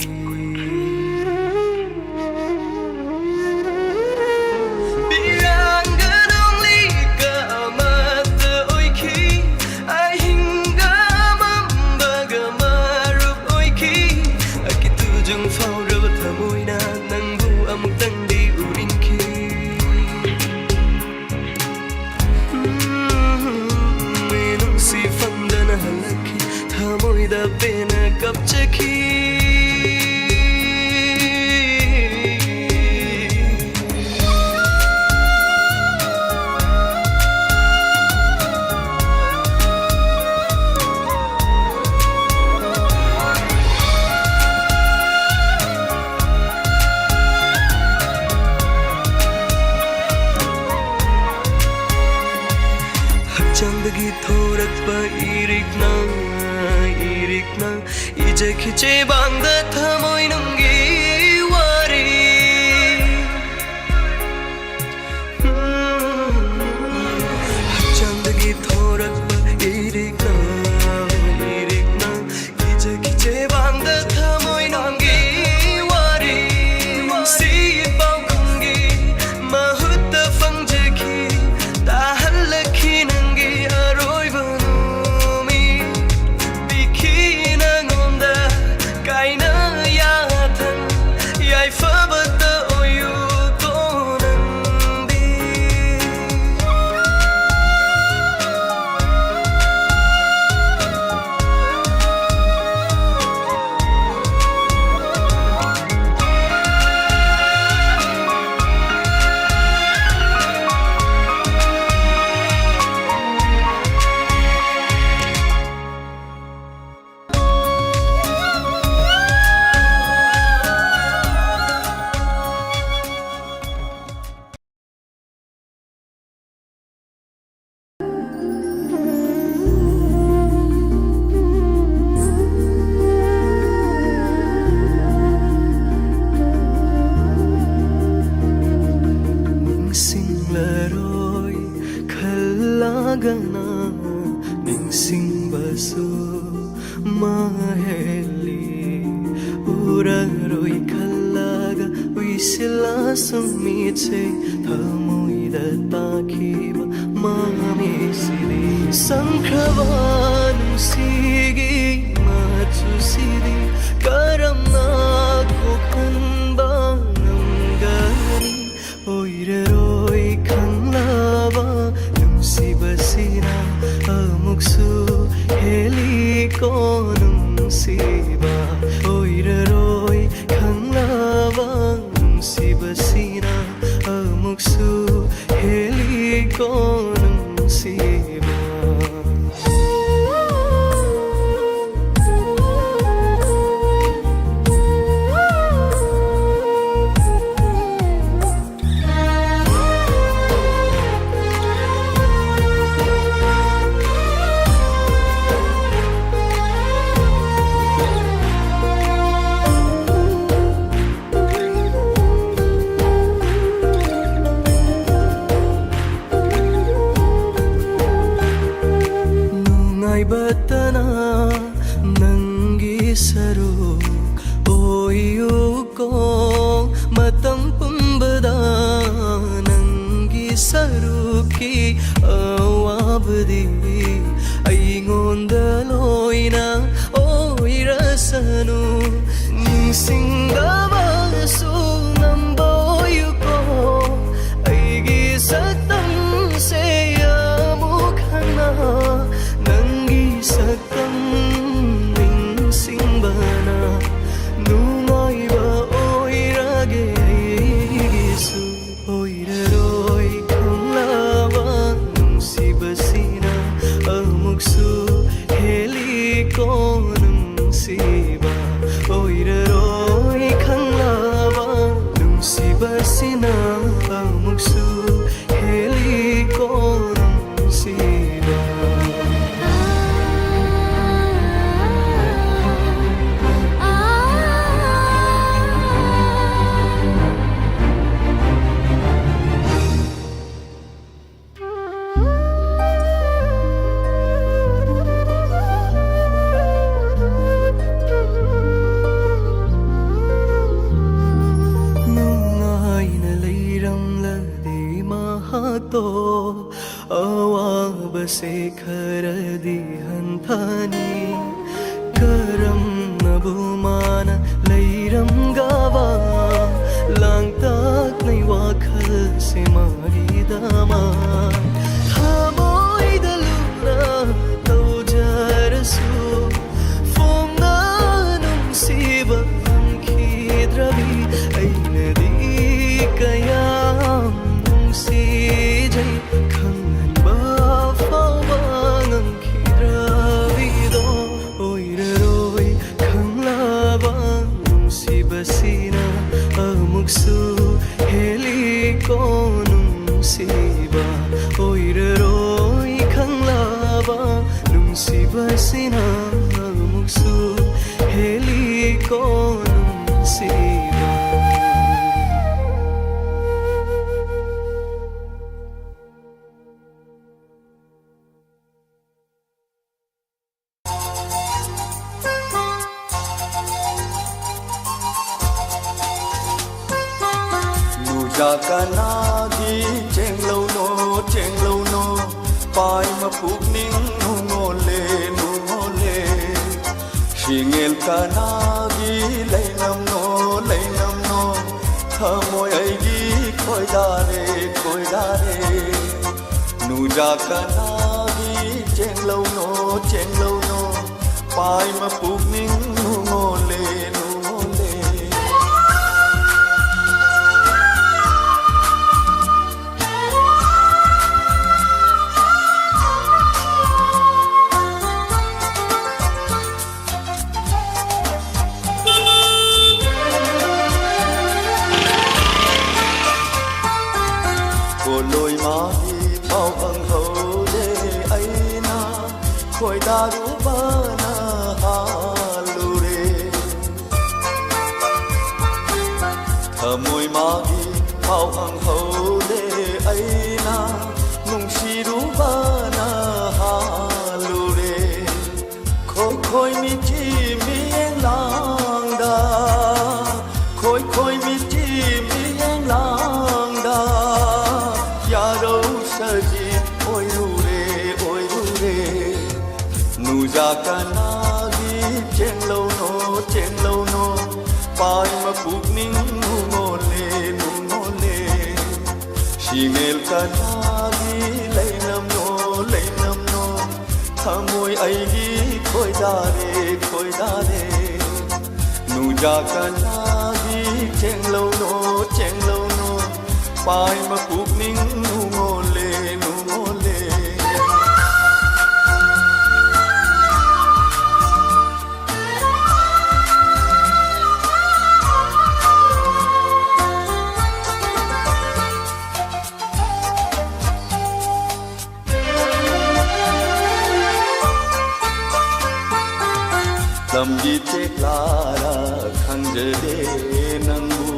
Birangan lika amata oiki ahingga amam bagamaru oiki Akitujung faura tamoy na nang buam tandi urinki Si fanda na halaki Thamoy da pena kapchaki Hakchandagi thorak pa irik na Ije khiche bangda thamoy nungi wari Hakchandagi thorak pa irik na Ije khiche bangda thamoy nungi wari Si pau kungi mahutta fangjaki tahalaki nangi aroiba numi Bikina ngonda kaina yatan Yai fabata oyu tonandi Singlaroy kalagana Ningsing baso maheli Uraroy kalaga Wisila sumitse Tamoy datakiba mamisili Sangkravanong sigi Matsusidi Karamna kukanbang Nanggani Oireroy kanlaba Nungsibasina amuksu Heliko nungsiba Oireroy kanlaba Nungsibasina amuksu Heliko nungsiba ꯇꯧꯕꯗꯤ ꯑꯩꯉꯣꯟꯗ ꯂꯣꯏꯅ ꯑꯣꯏꯔꯁꯅꯨ ꯅꯤꯡꯁꯤꯡꯗꯕꯁꯨ ꯉꯝꯕ ꯑꯣꯏꯌꯨꯀꯣ ꯑꯩꯒꯤ ꯁꯛꯇꯝꯁꯦ ꯑꯃꯨꯛ ꯍꯟꯅ ꯅꯪꯒꯤ ꯁꯛꯇꯝ ꯅꯤꯡꯁꯤꯡꯕꯅ ꯅꯨꯡꯉꯥꯏꯕ ꯑꯣꯏꯔꯒꯦ ꯑꯩꯒꯤꯁꯨ ꯑꯣꯏꯔꯔꯣꯏ ꯈꯪꯂꯕ ꯅꯨꯡꯁꯤꯕꯁꯤꯅ ꯑꯃꯨꯛꯁꯨ ꯍꯦꯜꯂꯤꯀꯣ ꯅꯨꯡꯁꯤꯕ ꯑꯣꯏꯔꯔꯣꯏ ꯈꯪꯂꯕ ꯅꯨꯡꯁꯤꯕꯁꯤꯅ ꯑꯃꯨꯛꯁꯨ ꯍꯦꯜꯂꯤꯀꯣ ꯅꯨꯡꯁꯤꯕ ꯅꯨꯡꯉꯥꯏꯅ ꯂꯩꯔꯝꯂꯗꯤ ꯃꯍꯥꯛꯇꯣ ꯑꯋꯥꯕꯁꯦ ꯈꯔꯗꯤ ꯍꯟꯊꯅꯤ ꯀꯔꯝꯅꯕꯨ ꯃꯥꯅ ꯂꯩꯔꯝꯒꯕ ꯂꯥꯡꯇꯛꯅꯩ ꯋꯥꯈꯜꯁꯦ ꯃꯥꯒꯤꯗꯃꯛ ꯊꯃꯣꯏꯗ ꯂꯨꯞꯅ ꯇꯧꯖꯔꯁꯨ ꯐꯣꯡꯅ ꯅꯨꯡꯁꯤꯕ ꯉꯝꯈꯤꯗ꯭ꯔꯕꯤ ꯑꯩꯅꯗꯤ ꯀꯌꯥꯝ ꯅꯨꯡꯁꯤꯖꯩ ꯈꯪꯍꯟꯕ ꯐꯥꯎꯕ ꯉꯝꯈꯤꯗ꯭ꯔꯕꯤꯗꯣ ꯑꯣꯏꯔꯔꯣꯏ ꯈꯪꯂꯕ ꯅꯨꯡꯁꯤꯕꯁꯤꯅ ꯑꯃꯨꯛꯁꯨ ꯍꯦꯜꯂꯤꯀꯣ ꯅꯨꯡꯁꯤꯕ ꯑꯣꯏꯔꯔꯣꯏ ꯈꯪꯂꯕ ꯅꯨꯡꯁꯤꯕꯁꯤꯅ ꯑꯃꯨꯛꯁꯨ ꯍꯦꯜꯂꯤꯀꯣ nungsiba Kanagi chenglo no pai ma pukning nungole shingel kanagi leinam no thamoy aigi koi dare nuja kanagi chenglo no pai ma pukning nungole Koi daru bana halure thamoi magi pau ang hole aina nungsiru bana halure khoi mi chi mi langda khoi mi chi mi langda yaro saji oi rure nuja kanagi chenglo no pai ma pukning nungole shingel kanagi leinam no thamoy aigi koi dare nuja kanagi chenglo no pai ma pukning nungole lamgi teklara khangjade nangu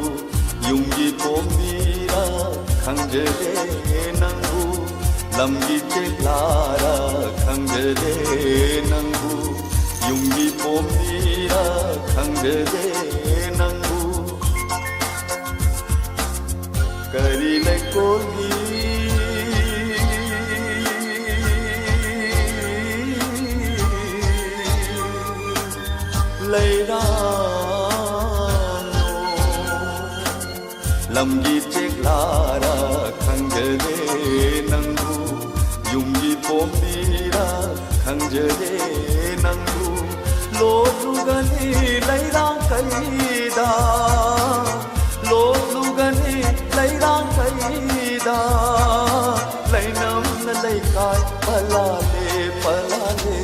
yunggi pomira khangjade nangu lamgi teklara khangjade nangu yunggi pomira khangjade nangu karile koli leirano lamgi cheklara khangjade nangu yumgi pomira khangjade nangu lolugani leirang kaida lolugani leirang kaida leinam na leikai palale palale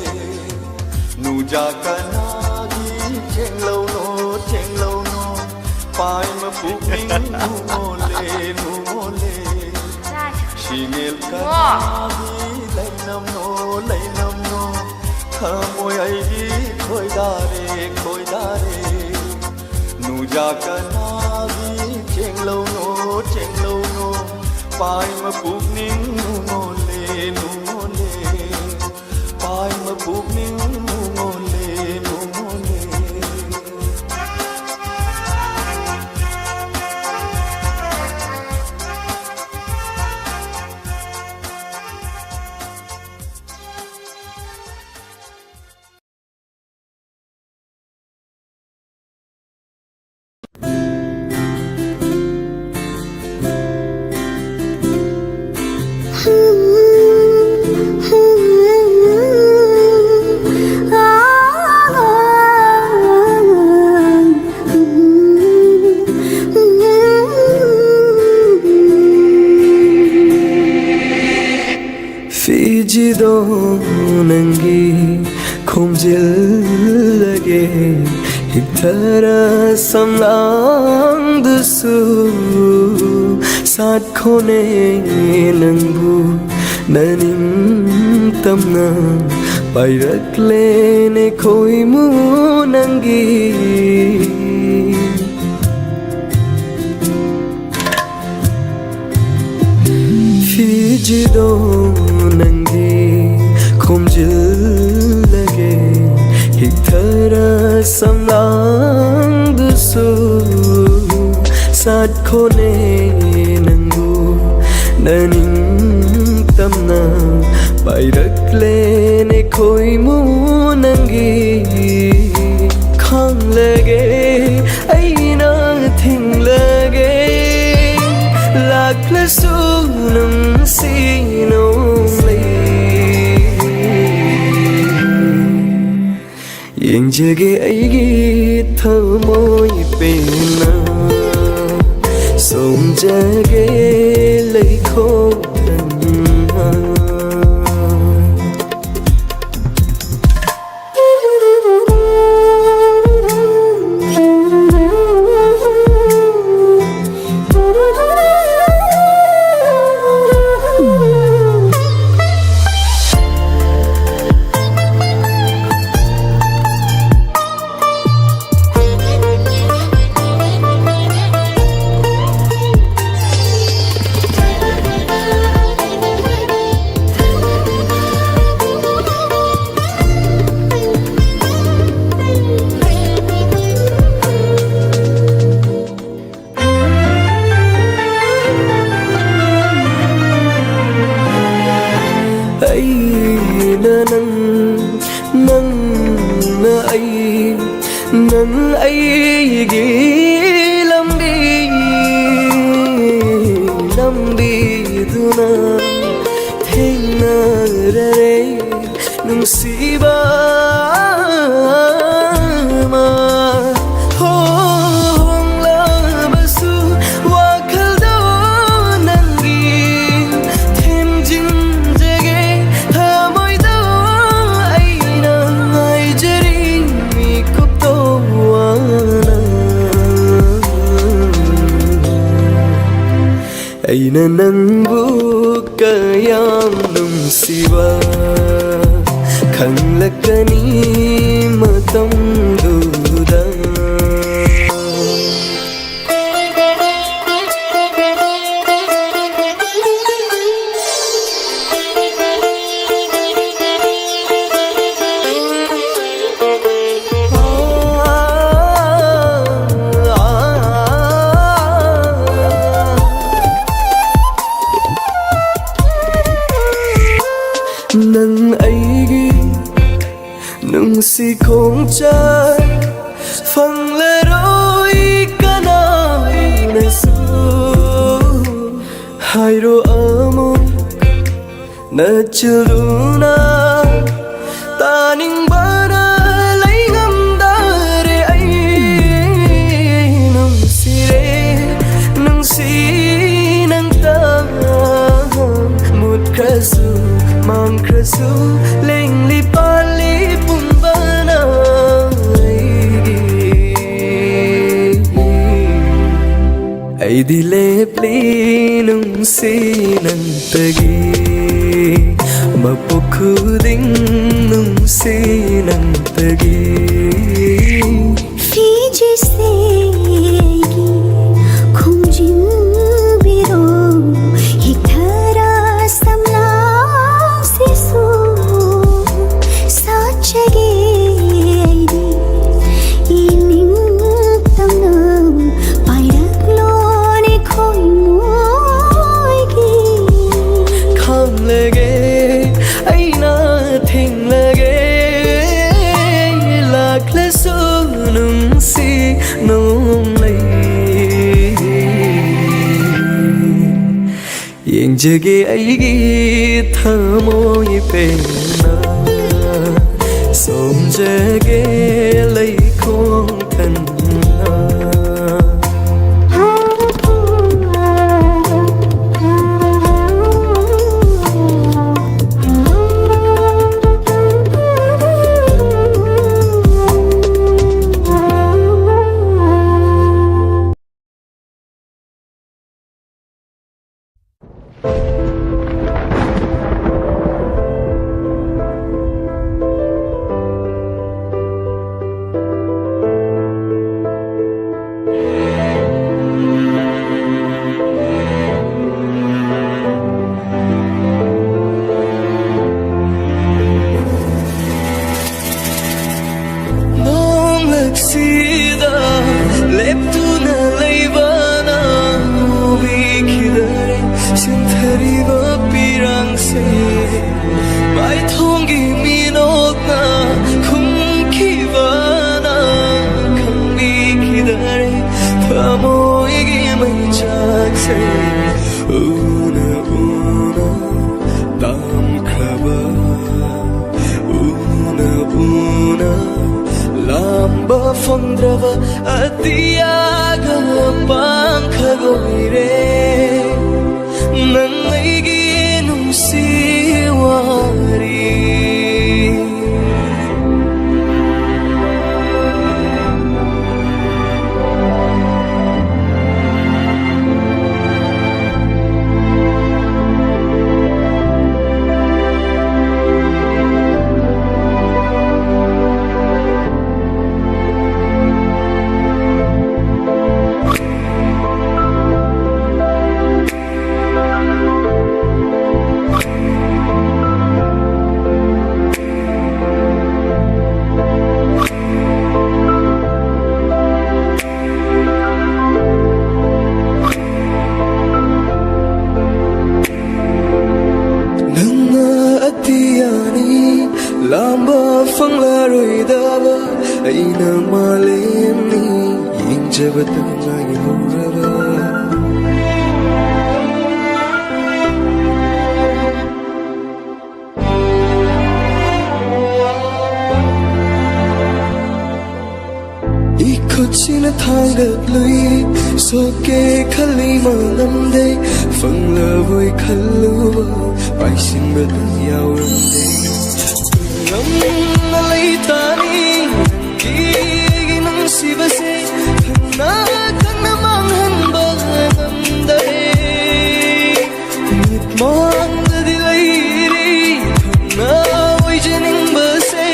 nuja kanagi chenglo no pai ma pukning nu mole shingel kanagi leinam no khamoi ai gi khoi dare nuja kanagi chenglo no pai ma pukning nu mole pai ma pukning nu mole Fijido nangi khomjilage hipthara samlang dusu sat khone nangbu nanim tamna pairak lene khoimu nangi Fijido nangi khomjilage hikthara samlang dusu sat khone nangu naning tamna pairak lene khoimu nangi khang lage aina thing lage lakhlasu nung sino Yengjage aigi thamoi pena somjage leikho tanha nang ai gi lambi duna thengna re nung siba ma hong la basu wa khal do nangi them jing jage thamoi do aina ai jeri mi kup to wana aina nangbu kayam nung siba khanglakani matam duda nang aigi nung si khong cha Fanglaroi kananasu Hairo amo Nachaluna Taning bara laingam dare ai Nung sire nung sinang tang Mut krasu mang krasu leng li pali pumbana Ai di lepli nung sinang tagi Mapukuding nung sinang tagi Fiji seigi khungjin biro hikthara samlam sisu sachage aidi ining tamna pairaklo ne khoi moigi kham lage aina thing lage lakle sunum si nong lai yeng jage aigi thamoi pena som jage lai khong than Fondrava atiaga pangkagoire nangaigi nungsiwari Lamba fanglaroi daba aina malemni yingjabata ngai horaba Ikochina thangat lui soke khali manamde fanglaroi khalluwa paisin bata yauramde Nalalitani Kigi nang sibase Kana kana manghanba Nandare Mitmang na dilayri Kana oy janing base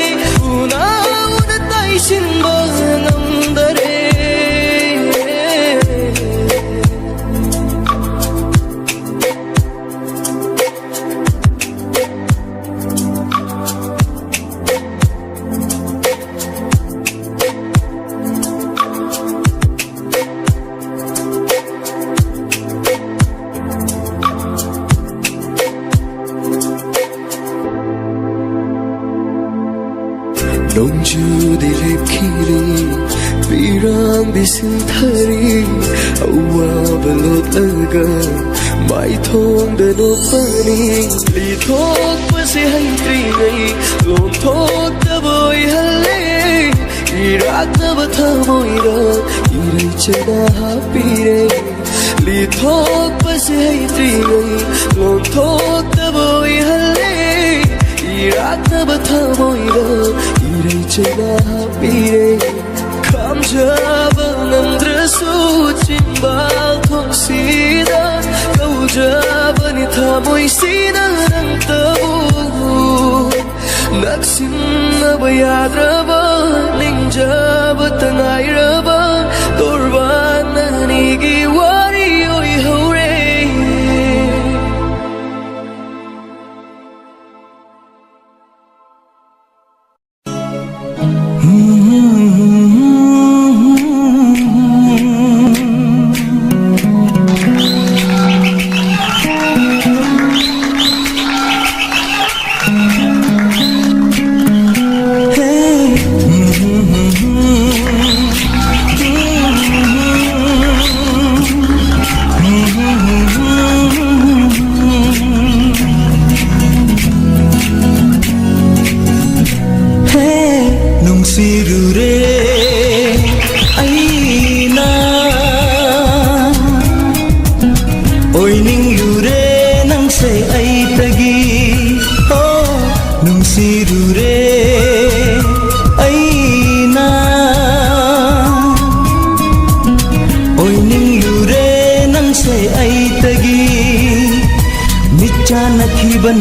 Una una tay sinba Nandare bisinthari awa balot aga mai thong da no pani li thok pa se hai tri ngai lom thok da boy halle irak na ba tha moi ra irai chena happy re li thok pa se hai tri ngai lom thok da boy halle irak na ba tha moi ra irai chena happy re kham jaba namdrasu chimbal thong sida kau jaba ni tha moi sida nang tabu naksim na bayadraba ning jaba tanai raba dorba nani gi wari oi hore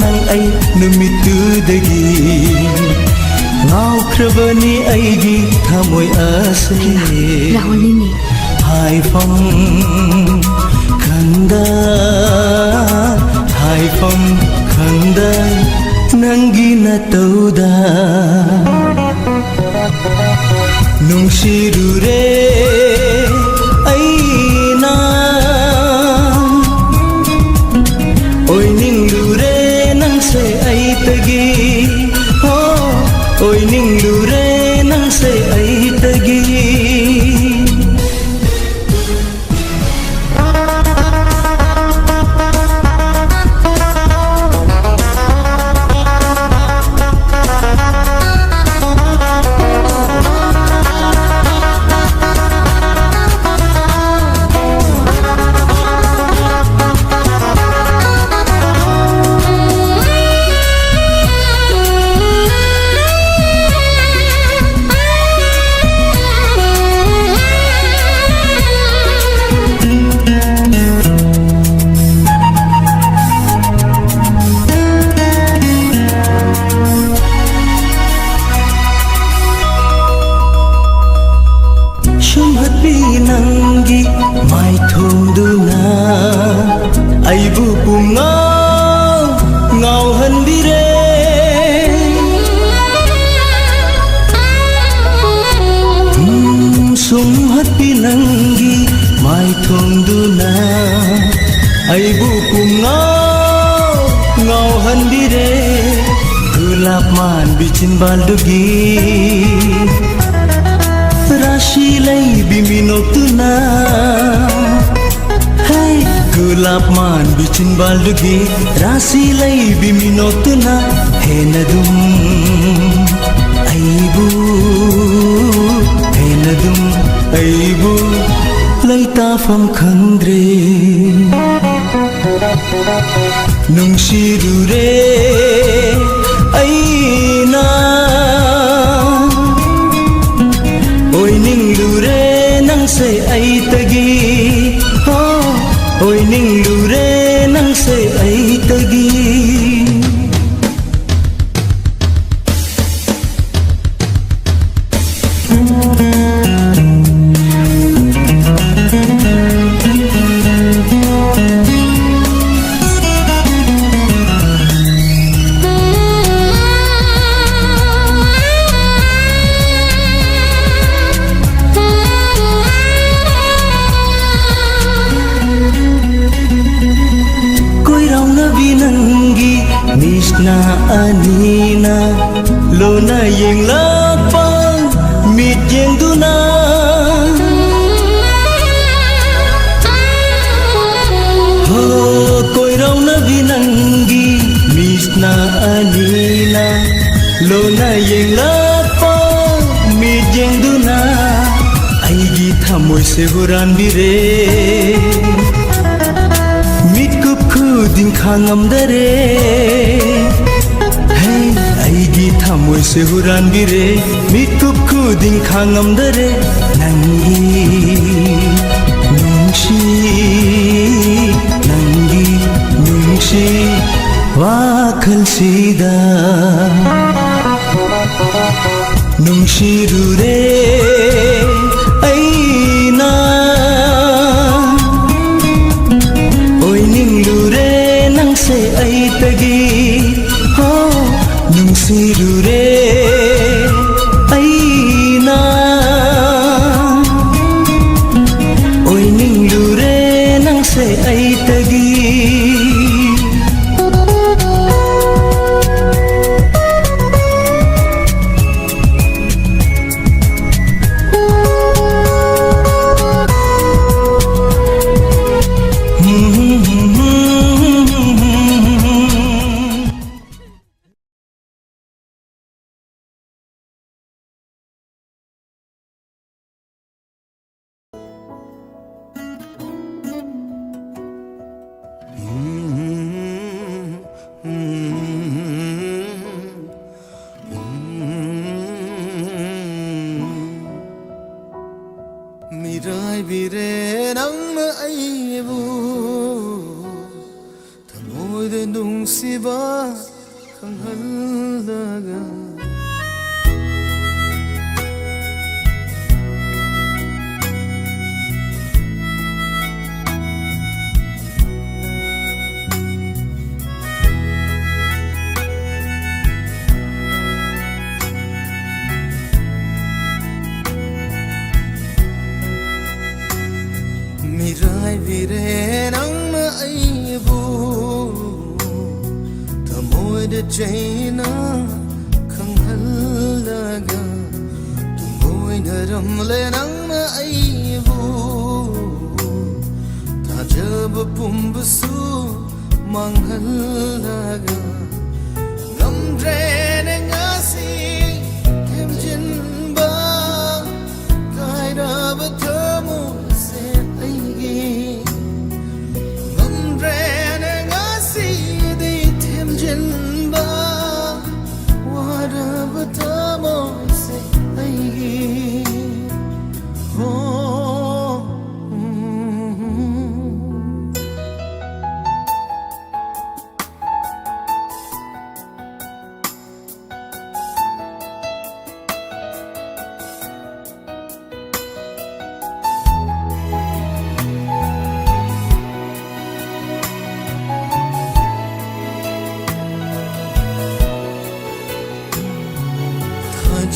nang ai numitudagi ngaukrabani aigi thamoi asli Rahulini hai phong khanda nangi na tauda nungsirure aina oi ningdure nang se ai tagi oi ningdure nang se ai tagi baldugi rashi lay biminotuna hey gulab man bichin baldugi rashi lay biminotuna henadum aibu laita fam khandre nungshirure aina oi ningdure nang se ai tagi oi ningdure nang se ai tagi थमोइसे हुरानबिरे मिटकुप खुदिं खांगमदरे हे आइगी थमोइसे हुरानबिरे मिटकुप खुदिं खांगमदरे नंगी नुंशी वाखलसिदा नुंशिरुरे aina oiningluरे nangse aitagi ho nungsirure aina oiningluरे nangse aitagi mirai bire nang aibu thamoi de nungsiba khanghaldaga mirai bire nang aibu thamoi de jaina khanghaldaga tumoi naram le nang aibu thajab pumbusu manghaldaga ngamdre ne ngasi hemjin ba kaida bathamu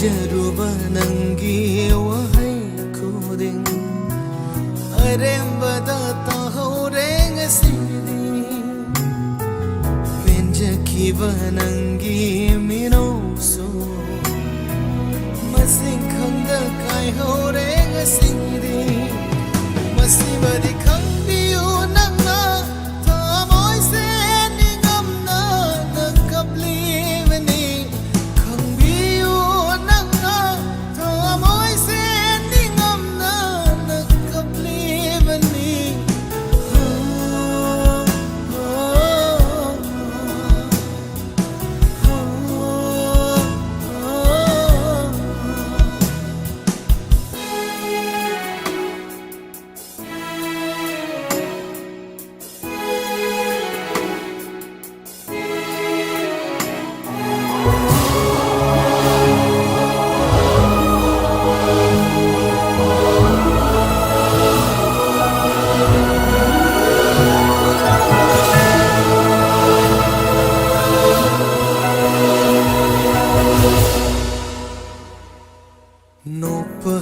Jaruba nangi wahai kuding aremba da tahoreng sidi menja kiba nangi minoso masing khangda kai horeng sidi masibadi khangbiu nangna thamoi se ningamna nakapli vani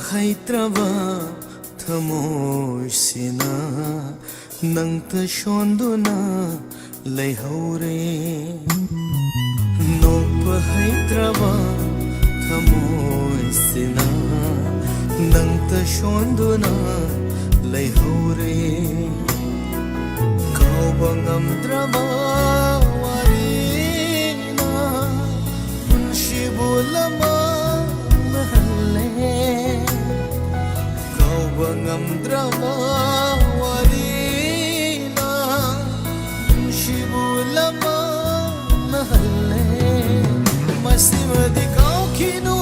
Haitrava thamoi sina nangta shonduna leihore nopa haitrava thamoi sina nangta shonduna leihore kaubangamdrava warina shibulama mahalle ꯍꯧꯕ ꯉꯝꯗ꯭ꯔꯕ ꯋꯥꯔꯤꯅ ꯅꯨꯡꯁꯤꯕꯨ ꯂꯃꯅꯍꯜꯂꯦ ꯃꯁꯤꯃꯗꯤ ꯀꯥꯎꯈꯤꯅꯨ